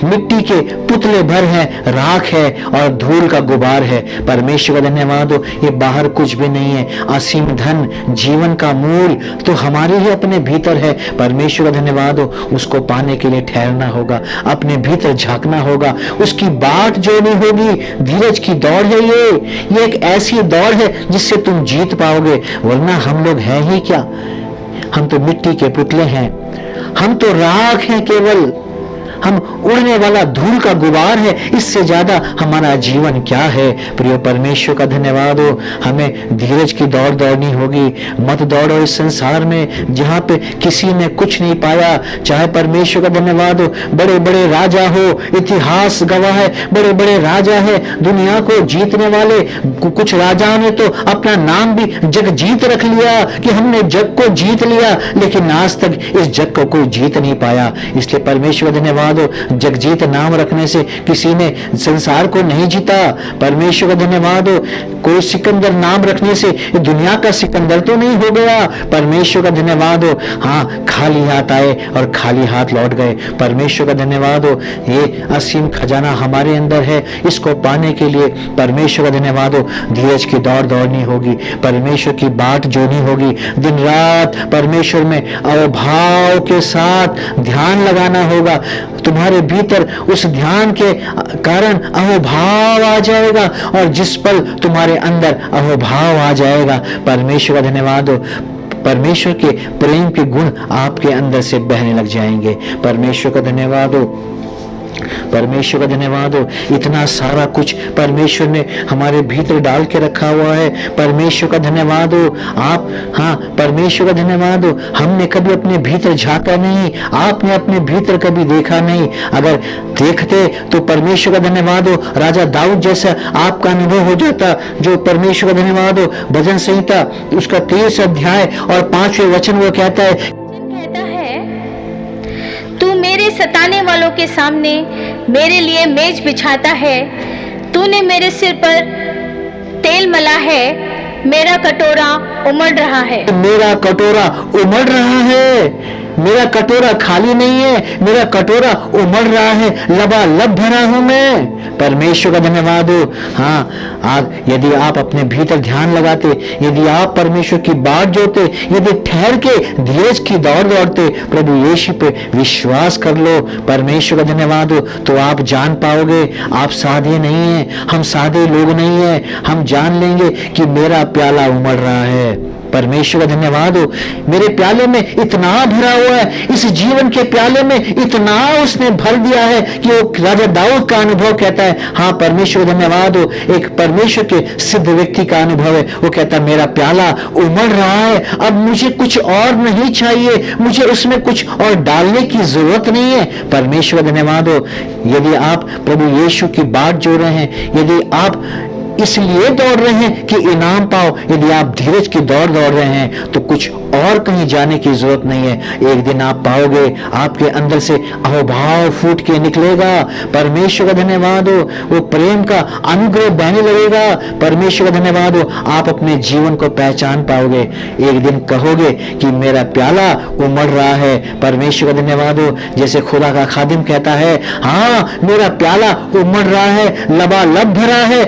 [SPEAKER 3] मिट्टी के पुतले भर है, राख है और धूल का गुबार है। परमेश्वर का धन्यवाद हो। ये बाहर कुछ भी नहीं है। असीम धन जीवन का मूल तो हमारे ही अपने भीतर है। परमेश्वर का धन्यवाद हो। उसको पाने के लिए ठहरना होगा, अपने भीतर झांकना होगा, उसकी बाट जोड़नी होगी। धीरज की दौड़ है ये एक ऐसी दौड़ है जिससे तुम जीत पाओगे, वरना हम लोग हैं ही क्या। हम तो मिट्टी के पुतले हैं, हम तो राख हैं केवल, हम उड़ने वाला धूल का गुबार है। इससे ज्यादा हमारा जीवन क्या है। प्रिय परमेश्वर का धन्यवाद हो। हमें धीरज की दौड़ दौड़नी होगी। मत दौड़ो इस संसार में जहाँ पे किसी ने कुछ नहीं पाया। चाहे परमेश्वर का धन्यवाद हो बड़े बड़े राजा हो, इतिहास गवाह है, बड़े बड़े राजा है दुनिया को जीतने वाले। कुछ राजाओं ने तो अपना नाम भी जग जीत रख लिया कि हमने जग को जीत लिया, लेकिन आज तक इस जग को कोई जीत नहीं पाया। इसलिए परमेश्वर का धन्यवाद हो। जगजीत नाम रखने से किसी ने संसार को नहीं जीता। परमेश्वर का धन्यवाद हो। कोई सिकंदर नाम रखने से दुनिया का सिकंदर तो नहीं हो गया। परमेश्वर का धन्यवाद हो। हाँ, खाली हाथ आए और खाली हाथ लौट गए। परमेश्वर का धन्यवाद हो। ये असीम खजाना हमारे अंदर है, इसको पाने के लिए परमेश्वर का धन्यवाद हो। धीरज की दौड़ दौड़नी होगी, परमेश्वर की बाट जोड़नी होगी। दिन रात परमेश्वर में अवभाव के साथ ध्यान लगाना होगा। तुम्हारे भीतर उस ध्यान के कारण अहोभाव आ जाएगा और जिस पल तुम्हारे अंदर अहोभाव आ जाएगा, परमेश्वर का धन्यवाद हो, परमेश्वर के प्रेम के गुण आपके अंदर से बहने लग जाएंगे। परमेश्वर का धन्यवाद हो। परमेश्वर का धन्यवाद हो। इतना सारा कुछ परमेश्वर ने हमारे भीतर डाल के रखा हुआ है। परमेश्वर का धन्यवाद हो। आप, हाँ, परमेश्वर का धन्यवाद हो। हमने कभी अपने भीतर झांका नहीं, आपने अपने भीतर कभी देखा नहीं। अगर देखते तो परमेश्वर का धन्यवाद हो राजा दाऊद जैसा आपका अनुभव हो जाता। जो परमेश्वर का धन्यवाद हो, भजन संहिता उसका 23 अध्याय और 5वें वचन वो कहता है,
[SPEAKER 2] तू मेरे सताने वालों के सामने मेरे लिए मेज बिछाता है। तूने मेरे सिर पर तेल मला है, मेरा कटोरा उमड़ रहा है।
[SPEAKER 3] मेरा कटोरा उमड़ रहा है, मेरा कटोरा खाली नहीं है, मेरा कटोरा उमड़ रहा है, लबालब भरा हूं मैं। परमेश्वर का धन्यवाद हो। हाँ, आज यदि आप अपने भीतर ध्यान लगाते, यदि आप परमेश्वर की बात जोते, यदि ठहर के धीरज की दौड़ दौड़ते, प्रभु यीशु पे विश्वास कर लो, परमेश्वर का धन्यवाद हो, तो आप जान पाओगे आप साधे नहीं हैं, हम साधे लोग नहीं हैं। हम जान लेंगे कि मेरा प्याला उमड़ रहा है। परमेश्वर का धन्यवाद हो, मेरे प्याले में इतना भरा हुआ है, इस जीवन के प्याले में इतना उसने भर दिया है कि वो राजा दाऊद का अनुभव कहता है। हाँ, परमेश्वर का धन्यवाद हो, एक परमेश्वर के सिद्ध व्यक्ति का अनुभव है। वो कहता है मेरा प्याला उमड़ रहा है, अब मुझे कुछ और नहीं चाहिए, मुझे उसमें कुछ और डालने की जरूरत नहीं है। परमेश्वर का धन्यवाद हो। यदि आप प्रभु यीशु की बात जो रहे हैं, यदि आप इसलिए दौड़ रहे हैं कि इनाम पाओ, यदि आप धीरज की दौड़ दौड़ रहे हैं, तो कुछ और कहीं जाने की जरूरत नहीं है। एक दिन आप पाओगे आपके अंदर से अहोभाव फूट के निकलेगा। परमेश्वर का धन्यवाद हो, वो प्रेम का अनुग्रह बहने लगेगा। परमेश्वर का धन्यवाद हो, आप अपने जीवन को पहचान पाओगे। एक दिन कहोगे कि मेरा प्याला उमड़ रहा है। परमेश्वर का धन्यवाद हो, जैसे खुदा का खादिम कहता है, हाँ मेरा प्याला उमड़ रहा है, लबालब भरा है,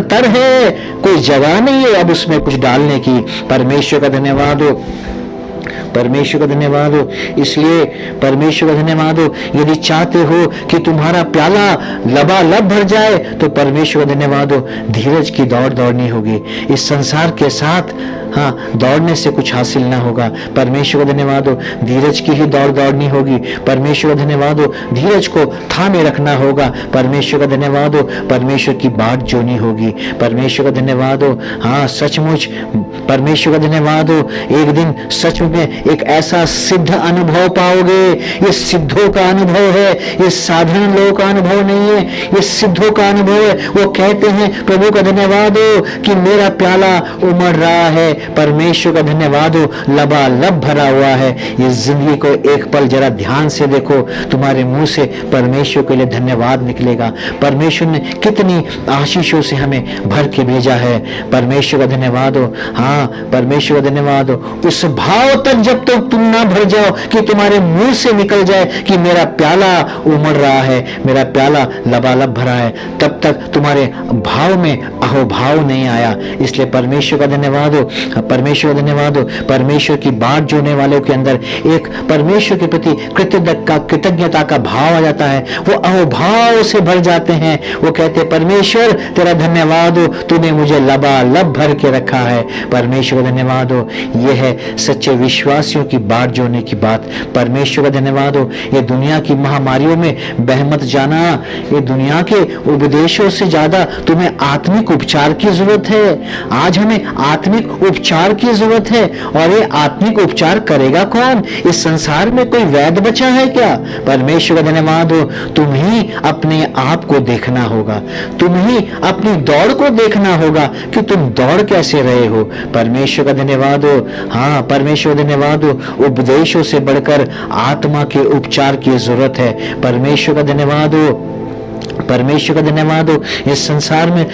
[SPEAKER 3] तर है, कोई जगह नहीं है अब उसमें कुछ डालने की। परमेश्वर का धन्यवाद हो, परमेश्वर का धन्यवाद हो। इसलिए परमेश्वर का धन्यवाद हो, यदि चाहते हो कि तुम्हारा प्याला लबालब भर जाए, तो परमेश्वर का धन्यवाद हो, धीरज की दौड़ दौड़नी होगी। इस संसार के साथ हाँ दौड़ने से कुछ हासिल ना होगा। परमेश्वर का धन्यवाद हो, धीरज की ही दौड़ दौड़नी होगी। परमेश्वर का धन्यवाद हो, धीरज को थामे रखना होगा। परमेश्वर का धन्यवाद हो, परमेश्वर की बात जोनी होगी। परमेश्वर का धन्यवाद हो। हाँ, सचमुच परमेश्वर का धन्यवाद हो, एक दिन सच में एक ऐसा सिद्ध अनुभव पाओगे। ये सिद्धों का अनुभव है, ये साधारण लोगों का अनुभव नहीं है, ये सिद्धों का अनुभव है। वो कहते हैं प्रभु का धन्यवाद हो कि मेरा प्याला उमड़ रहा है। परमेश्वर का धन्यवाद हो, लबालब भरा हुआ है। ये जिंदगी को एक पल जरा ध्यान से देखो, तुम्हारे मुंह से परमेश्वर के लिए धन्यवाद निकलेगा। परमेश्वर ने कितनी आशीषों से हमें भर के भेजा है। परमेश्वर का धन्यवाद हो। हाँ, परमेश्वर का धन्यवाद हो। उस भाव तक जब तक तुम ना भर जाओ कि तुम्हारे मुंह से निकल जाए कि मेरा प्याला उमड़ रहा है, मेरा प्याला लबालब भरा है, तब तक तुम्हारे भाव में अहोभाव नहीं आया। इसलिए परमेश्वर का धन्यवाद हो, परमेश्वर का धन्यवाद हो। परमेश्वर की बात जोड़ने वालों के अंदर एक परमेश्वर के प्रति कृतज्ञता का भाव आ जाता है। वो अहोभाव से भर जाते हैं। वो कहते हैं परमेश्वर तेरा धन्यवाद हो, तूने मुझे लबालब भर के रखा है। परमेश्वर का धन्यवाद हो। यह है सच्चे विश्वासियों की बात जोड़ने की बात। परमेश्वर का धन्यवाद हो। ये दुनिया की महामारियों में बह मत जाना। ये दुनिया के उपदेशों से ज्यादा तुम्हें आत्मिक उपचार की जरूरत है। आज हमें आत्मिक उपचार की जरूरत है। और ये आत्मिक उपचार करेगा कौन? इस संसार में कोई वैद्य बचा है क्या? परमेश्वर का धन्यवाद हो। तुम ही अपने आप को देखना होगा, तुम ही अपनी दौड़ को देखना होगा कि तुम दौड़ कैसे रहे हो। परमेश्वर का धन्यवाद हो। हाँ, परमेश्वर का धन्यवाद हो। उपदेशों से बढ़कर आत्मा के उपचार की जरूरत है। परमेश्वर का धन्यवाद हो, परमेश्वर का धन्यवाद हो। इस संसार में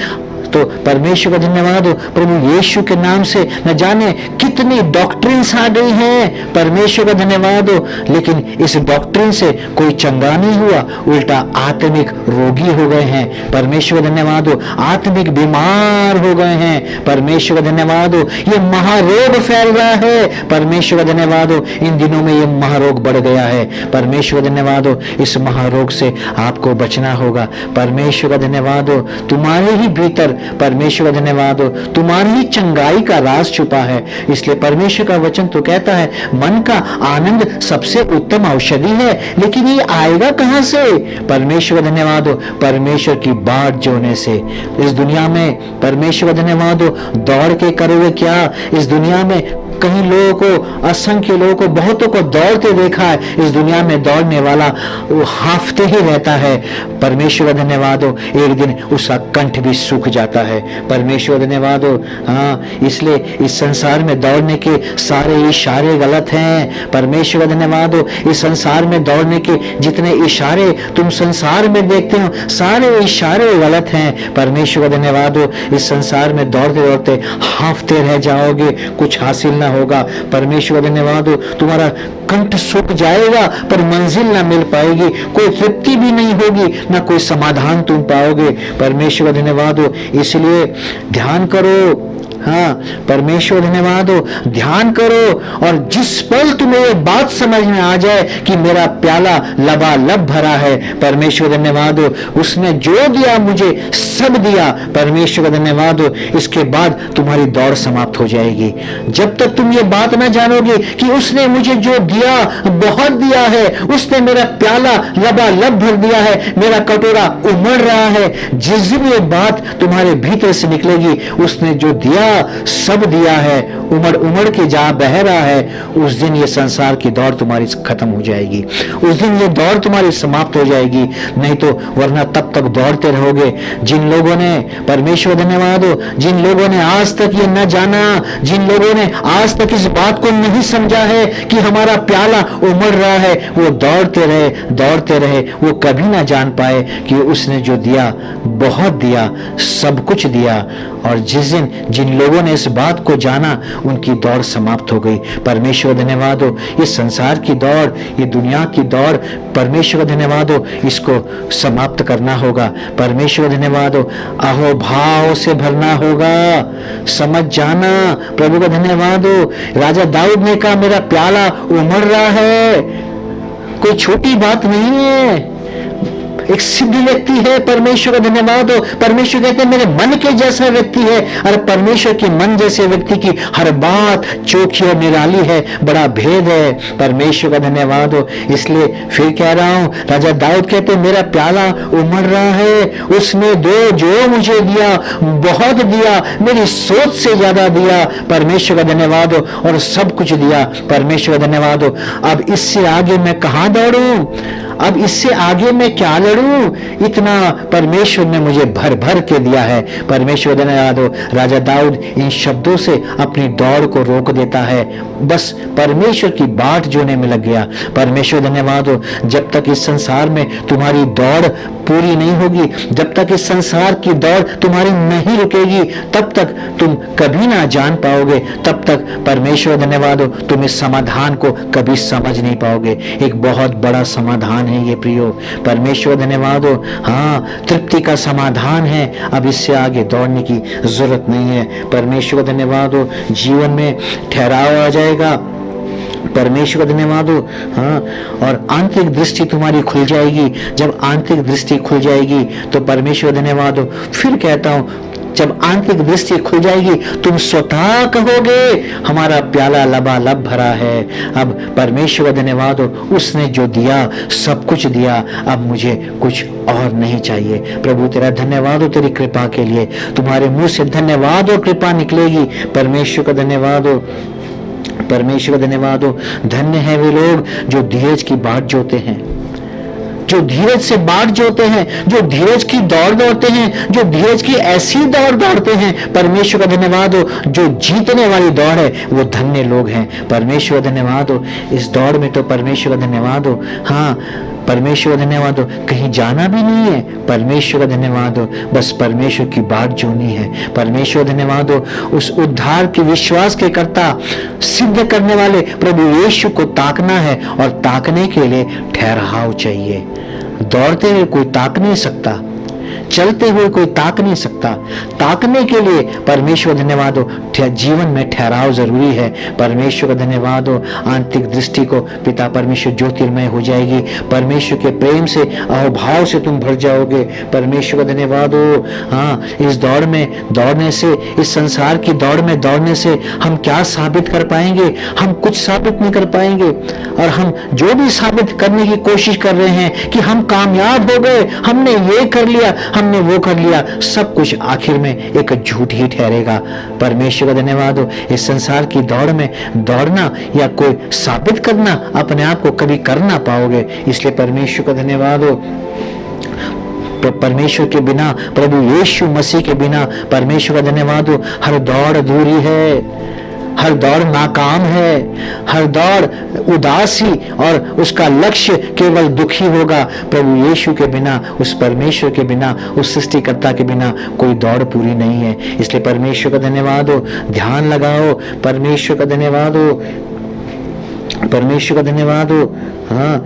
[SPEAKER 3] तो परमेश्वर का धन्यवाद हो, प्रभु यीशु के नाम से न जाने कितनी डॉक्ट्रिन्स आ गई हैं। परमेश्वर का धन्यवाद हो, लेकिन इस डॉक्ट्रिन से कोई चंगा नहीं हुआ, उल्टा आत्मिक रोगी हो गए हैं। परमेश्वर का धन्यवाद हो। आत्मिक बीमार हो गए हैं। परमेश्वर का धन्यवाद हो। ये महारोग फैल रहा है। परमेश्वर का धन्यवाद हो। इन दिनों में ये महारोग बढ़ गया है। परमेश्वर का धन्यवाद हो। इस महारोग से आपको बचना होगा। परमेश्वर का धन्यवाद हो। तुम्हारे ही भीतर परमेश्वर का धन्यवाद हो, तुम्हारी ही चंगाई का राज छुपा है। इसलिए परमेश्वर का वचन तो कहता है मन का आनंद सबसे उत्तम औषधि है, लेकिन ये आएगा कहां से? परमेश्वर का धन्यवाद हो, परमेश्वर की बात जोड़ने से। इस दुनिया में परमेश्वर का धन्यवाद हो, दौड़ के करोगे क्या? इस दुनिया में कहीं लोगों को, असंख्य लोगों को, बहुतों को दौड़ते देखा है। इस दुनिया में दौड़ने वाला वो हाफते ही रहता है। परमेश्वर का धन्यवाद हो, एक दिन उसका कंठ भी सूख जाता है। परमेश्वर धन्यवाद हो। हाँ, इसलिए इस संसार में दौड़ने के सारे इशारे गलत हैं। परमेश्वर का धन्यवाद हो। इस संसार में दौड़ने के जितने इशारे तुम संसार में देखते हो, सारे इशारे गलत हैं। परमेश्वर का धन्यवाद हो। इस संसार में दौड़ते दौड़ते हाफते रह जाओगे, कुछ हासिल ना होगा। परमेश्वर का धन्यवाद हो। तुम्हारा कंठ सूख जाएगा पर मंजिल ना मिल पाएगी, कोई तृप्ति भी नहीं होगी, ना कोई समाधान तुम पाओगे। परमेश्वर का धन्यवाद हो। इसलिए ध्यान करो। हाँ, परमेश्वर धन्यवाद हो। ध्यान करो और जिस पल तुम्हें ये बात समझ में आ जाए कि मेरा प्याला लबालब भरा है, परमेश्वर धन्यवाद हो, उसने जो दिया मुझे सब दिया। परमेश्वर का धन्यवाद हो। इसके बाद तुम्हारी दौड़ समाप्त हो जाएगी। जब तक तुम ये बात ना जानोगे कि उसने मुझे जो दिया बहुत दिया है, उसने मेरा प्याला लबालब भर दिया है, मेरा कटोरा उमड़ रहा है, जिस दिन ये बात तुम्हारे भीतर से निकलेगी, उसने जो दिया सब दिया है, उमड़ उमड़ के जहां बह रहा है, उस दिन ये संसार की दौड़ तुम्हारी खत्म हो जाएगी। उस दिन ये दौड़ तुम्हारी समाप्त हो जाएगी। नहीं तो वरना तब तक दौड़ते रहोगे। जिन लोगों ने, परमेश्वर धन्यवाद हो, जिन लोगों ने आज तक ये न जाना, जिन लोगों ने आज तक इस बात को नहीं समझा है कि हमारा प्याला उमड़ रहा है, वो दौड़ते रहे, वो कभी ना जान पाए कि उसने जो दिया बहुत दिया, सब कुछ दिया। और जिस दिन जिन लोगों ने इस बात को जाना, उनकी दौड़ समाप्त हो गई। परमेश्वर धन्यवाद हो। ये संसार की दौड़, ये दुनिया की दौड़, परमेश्वर धन्यवाद हो, इसको समाप्त करना होगा। परमेश्वर धन्यवाद हो। अहो भाव से भरना होगा, समझ जाना। प्रभु का धन्यवाद हो। राजा दाऊद ने कहा मेरा प्याला उमड़ रहा है, कोई छोटी बात नहीं है, एक सिद्ध व्यक्ति है। परमेश्वर का धन्यवाद हो। परमेश्वर कहते हैं मेरे मन के जैसा व्यक्ति है। और परमेश्वर के मन जैसे व्यक्ति की हर बात चोखी और निराली है, बड़ा भेद है। परमेश्वर का धन्यवाद हो। इसलिए फिर कह रहा हूं, राजा दाऊद कहते मेरा प्याला उमड़ रहा है, उसने जो मुझे दिया बहुत दिया, मेरी सोच से ज्यादा दिया। परमेश्वर का धन्यवाद हो। और सब कुछ दिया। परमेश्वर का धन्यवाद हो। अब इससे आगे मैं कहां दौड़ूं? अब इससे आगे मैं क्या लड़ूं? इतना परमेश्वर ने मुझे भर भर के दिया है। परमेश्वर धन्यवाद हो। राजा दाऊद इन शब्दों से अपनी दौड़ को रोक देता है, बस परमेश्वर की बाट जोने में लग गया। परमेश्वर धन्यवाद हो। जब तक इस संसार में तुम्हारी दौड़ पूरी नहीं होगी, जब तक इस संसार की दौड़ तुम्हारी नहीं रुकेगी, तब तक तुम कभी ना जान पाओगे, तब तक परमेश्वर धन्यवाद हो, तुम इस समाधान को कभी समझ नहीं पाओगे। एक बहुत बड़ा समाधान है ये प्रियो। परमेश्वर धन्यवाद हो। हाँ, तृप्ति का समाधान है। अब इससे आगे दौड़ने की जरूरत नहीं है। परमेश्वर धन्यवाद हो। जीवन में ठहराव आ जाएगा। परमेश्वर धन्यवाद हो। हाँ, और आंतरिक दृष्टि तुम्हारी खुल जाएगी। जब आंतरिक दृष्टि खुल जाएगी तो परमेश्वर धन्यवाद हो। फिर कहता हूं, जब आंतरिक दृष्टि खुल जाएगी तुम स्वतः कहोगे हमारा प्याला लबालब भरा है। अब परमेश्वर धन्यवाद हो, उसने जो दिया सब कुछ दिया, अब मुझे कुछ और नहीं चाहिए। प्रभु तेरा धन्यवाद हो तेरी कृपा के लिए। तुम्हारे मुंह से धन्यवाद और कृपा निकलेगी। परमेश्वर का धन्यवाद हो। परमेश्वर का धन्यवाद हो। धन्य है वे लोग जो धीरज की बाट जोते हैं, जो धीरज से बाट जोते हैं, जो धीरज की दौड़ दौड़ते हैं, जो धीरज की ऐसी दौड़ दौड़ते हैं। परमेश्वर का धन्यवाद हो। जो जीतने वाली दौड़ है वो धन्य लोग हैं। परमेश्वर धन्यवाद हो। इस दौड़ में तो परमेश्वर का धन्यवाद हो। हाँ, परमेश्वर धन्यवाद हो। कहीं जाना भी नहीं है। परमेश्वर का धन्यवाद हो। बस परमेश्वर की बाट जोनी है। परमेश्वर धन्यवाद हो। उस उद्धार के विश्वास के कर्ता, सिद्ध करने वाले प्रभु यीशु को ताकना है, और ताकने के लिए ठहराव चाहिए। दौड़ते हुए कोई ताक नहीं सकता, चलते हुए कोई ताक नहीं सकता। ताकने के लिए परमेश्वर धन्यवाद हो, जीवन में ठहराव जरूरी है। परमेश्वर का धन्यवाद हो। आंतरिक दृष्टि को पिता परमेश्वर ज्योतिर्मय हो जाएगी। परमेश्वर के प्रेम से, अहोभाव से तुम भर जाओगे। परमेश्वर का धन्यवाद हो। हाँ, इस दौड़ में दौड़ने से, इस संसार की दौड़ में दौड़ने से हम क्या साबित कर पाएंगे? हम कुछ साबित नहीं कर पाएंगे। और हम जो भी साबित करने की कोशिश कर रहे हैं कि हम कामयाब हो गए, हमने ये कर लिया, हमने वो कर लिया, सब कुछ आखिर में एक झूठ ही ठहरेगा। परमेश्वर का धन्यवाद हो। इस संसार की दौड़ में दौड़ना या कोई साबित करना अपने आप को कभी कर ना पाओगे। इसलिए परमेश्वर का धन्यवाद हो। परमेश्वर के बिना, प्रभु यीशु मसीह के बिना, परमेश्वर का धन्यवाद हो, हर दौड़ अधूरी है, हर दौड़ नाकाम है, हर दौड़ उदासी और उसका लक्ष्य केवल दुखी होगा। प्रभु यीशु के बिना, उस परमेश्वर के बिना, उस सृष्टिकर्ता के बिना कोई दौड़ पूरी नहीं है। इसलिए परमेश्वर का धन्यवाद हो। ध्यान लगाओ, परमेश्वर का धन्यवाद हो, परमेश्वर का धन्यवाद हो। हाँ,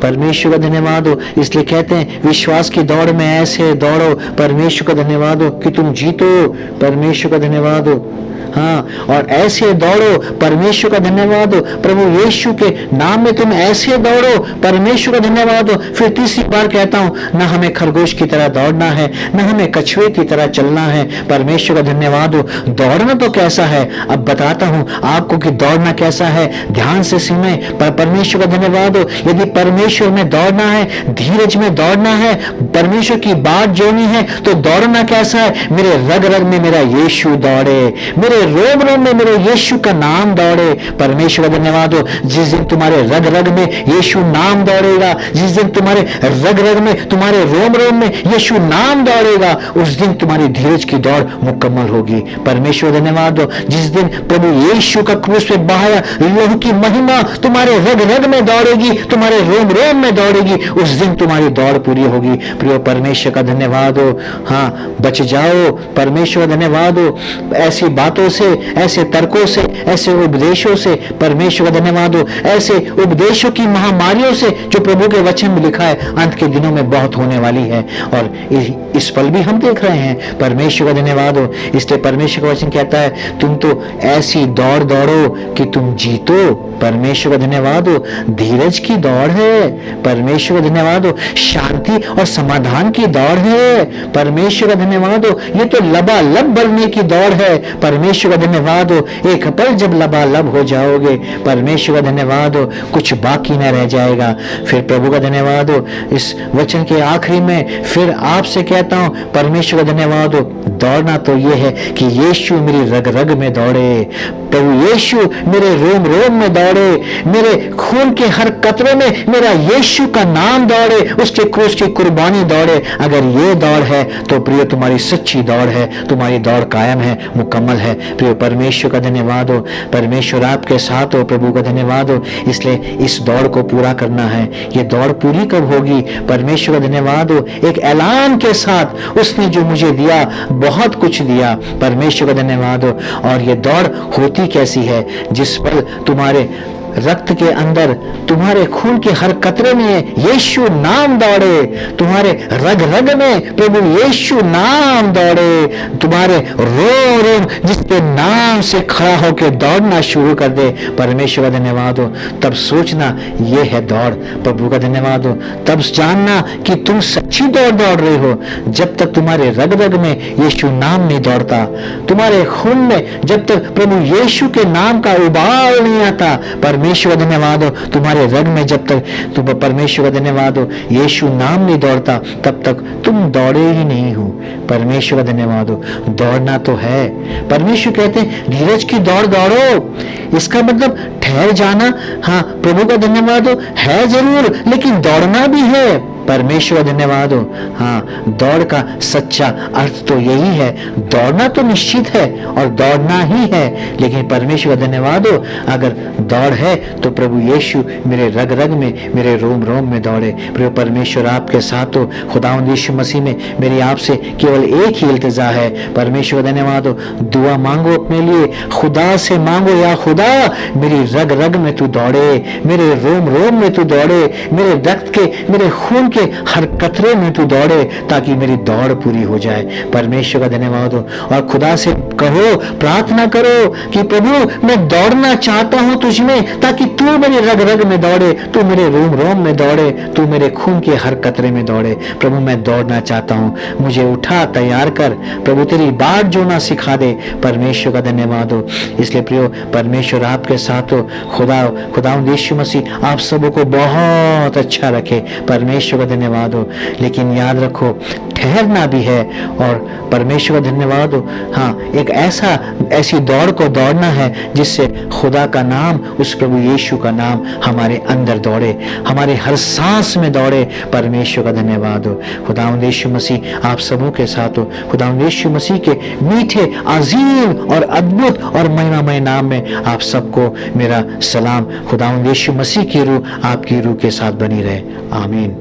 [SPEAKER 3] परमेश्वर का धन्यवाद हो। इसलिए कहते हैं विश्वास की दौड़ में ऐसे दौड़ो, परमेश्वर का धन्यवाद हो, कि तुम जीतो। परमेश्वर का धन्यवाद हो। हाँ, और ऐसे दौड़ो, परमेश्वर का धन्यवाद हो। प्रभु यीशु के नाम में तुम ऐसे दौड़ो, परमेश्वर का धन्यवाद हो। फिर तीसरी बार कहता हूं, न हमें खरगोश की तरह दौड़ना है, न हमें कछुए की तरह चलना है। परमेश्वर का धन्यवाद हो। दौड़ना तो कैसा है, अब बताता हूं आपको कि दौड़ना कैसा है। ध्यान से सुने। परमेश्वर का धन्यवाद हो। यदि परमेश्वर में दौड़ना है, धीरज में दौड़ना है, परमेश्वर की बात जोड़नी है, तो दौड़ना कैसा है। मेरे रग रग में मेरा यीशु दौड़े, मेरे रोम रोम में मेरे यीशु का नाम दौड़े। परमेश्वर का धन्यवाद हो। जिस दिन तुम्हारे रग रग में यीशु नाम दौड़ेगा, जिस दिन तुम्हारे रग रग में, तुम्हारे रोम रोम में यीशु नाम दौड़ेगा, उस दिन तुम्हारी धीरज की दौड़ मुकम्मल होगी। परमेश्वर का धन्यवाद हो। जिस दिन प्रभु यीशु का क्रूस पे बहाया लहू की महिमा तुम्हारे रग रग में दौड़ेगी, तुम्हारे रोम रोम में दौड़ेगी, उस दिन तुम्हारी दौड़ पूरी होगी। प्रिय परमेश्वर का धन्यवाद हो। हाँ, बच जाओ। परमेश्वर का धन्यवाद हो। ऐसी बातों से, ऐसे तर्कों से, ऐसे उपदेशों से, परमेश्वर का धन्यवाद हो, ऐसे उपदेशों की महामारियों से जो प्रभु के वचन में लिखा है, अंत के दिनों में बहुत होने वाली है, और इस पल भी हम देख रहे हैं। परमेश्वर का धन्यवाद हो। इसलिए परमेश्वर का वचन कहता है, तुम तो ऐसी दौड़ दौड़ो कि तुम जीतो। परमेश्वर का धन्यवाद हो। धीरज की दौड़ है। परमेश्वर का धन्यवाद हो। शांति और समाधान की दौड़ है। परमेश्वर का धन्यवाद हो। ये तो लबालब बढ़ने की दौड़ है। परमेश्वर का धन्यवाद हो। एक पल जब लबालब हो जाओगे, परमेश्वर का धन्यवाद हो, कुछ बाकी न रह जाएगा। फिर प्रभु का धन्यवाद हो। इस वचन के आखिरी में फिर आपसे कहता हूं, परमेश्वर का धन्यवाद हो। दौड़ना तो ये है कि यीशु मेरी रग रग में दौड़े, प्रभु यीशु मेरे रोम रोम में दौड़े, मेरे खून के हर कतरे में मेरा यीशु का नाम दौड़े, उसके क्रूस की कुर्बानी दौड़े। अगर ये दौड़ है तो प्रिय तुम्हारी सच्ची दौड़ है, तुम्हारी दौड़ कायम है, मुकम्मल है। प्रिय परमेश्वर का धन्यवाद हो। परमेश्वर आपके साथ हो। प्रभु का धन्यवाद हो। इसलिए इस दौड़ को पूरा करना है। ये दौड़ पूरी कब होगी? परमेश्वर का धन्यवाद हो। एक ऐलान के साथ उसने जो मुझे दिया, बहुत कुछ दिया। परमेश्वर का धन्यवाद हो। और ये दौड़ होती कैसी है? जिस पल तुम्हारे रक्त के अंदर, तुम्हारे खून के हर कतरे में यीशु नाम दौड़े, तुम्हारे रग रग में प्रभु यीशु नाम दौड़े, तुम्हारे रो रो जिसके नाम से खड़ा होकर दौड़ना शुरू कर दे। परमेश्वर का धन्यवाद हो। तब सोचना ये है दौड़। प्रभु का धन्यवाद हो। तब जानना कि तुम सच्ची दौड़ दौड़ रहे हो। जब तक तुम्हारे रग रग में यीशु नाम नहीं दौड़ता, तुम्हारे खून में जब तक प्रभु यीशु के नाम का उबाल नहीं आता, परमेश्वर का धन्यवाद हो, तुम्हारे रग में जब तक तुम, परमेश्वर का धन्यवाद हो, यीशु नाम नहीं दौड़ता, तब तक तुम दौड़े ही नहीं हो। परमेश्वर का धन्यवाद हो। दौड़ना तो है। परमेश्वर कहते हैं धीरज की दौड़ दौड़ो। इसका मतलब ठहर जाना, हाँ प्रभु का धन्यवाद हो, है जरूर, लेकिन दौड़ना भी है। परमेश्वर का धन्यवाद हो। हाँ, दौड़ का सच्चा अर्थ तो यही है। दौड़ना तो निश्चित है और दौड़ना ही है, लेकिन परमेश्वर का धन्यवाद हो, अगर दौड़ है तो प्रभु यीशु मेरे रग रग में, मेरे रोम रोम में दौड़े। प्रभु परमेश्वर आपके साथ हो। खुदावंद यीशु मसीह में मेरी आपसे केवल एक ही इल्तिजा है। परमेश्वर का धन्यवाद हो। दुआ मांगो अपने लिए, खुदा से मांगो, या खुदा मेरी रग रग में तू दौड़े, मेरे रोम रोम में तू दौड़े, मेरे रक्त के, मेरे खून के हर कतरे में तू दौड़े, ताकि मेरी दौड़ पूरी हो जाए। परमेश्वर का धन्यवाद हो। और खुदा से कहो, प्रार्थना करो कि प्रभु मैं दौड़ना चाहता हूं तुझ में, ताकि तू मेरे रग रग में दौड़े, तू मेरे रोम रोम में दौड़े, तू मेरे खून के हर कतरे में दौड़े। प्रभु मैं दौड़ना चाहता हूं, मुझे उठा, तैयार कर। प्रभु तेरी बाट जोड़ना सिखा दे। परमेश्वर का धन्यवाद हो। इसलिए प्रियो, परमेश्वर आपके साथ हो। खुदा यीशु मसीह आप सबों को बहुत अच्छा रखे। परमेश्वर का धन्यवाद हो। लेकिन याद रखो, ठहरना भी है और परमेश्वर का धन्यवाद हो। हाँ, एक ऐसी दौड़ को दौड़ना है जिससे खुदा का नाम, उस प्रभु यीशु का नाम हमारे अंदर दौड़े, हमारे हर सांस में दौड़े। परमेश्वर का धन्यवाद हो। खुदावंद यीशु मसीह आप सबों के साथ हो। खुदावंद यीशु मसीह के मीठे, अजीम और अद्भुत और महिमामय नाम में आप सबको मेरा सलाम। खुदावंद यीशु मसीह की रूह आपकी रूह के साथ बनी रहे। आमीन।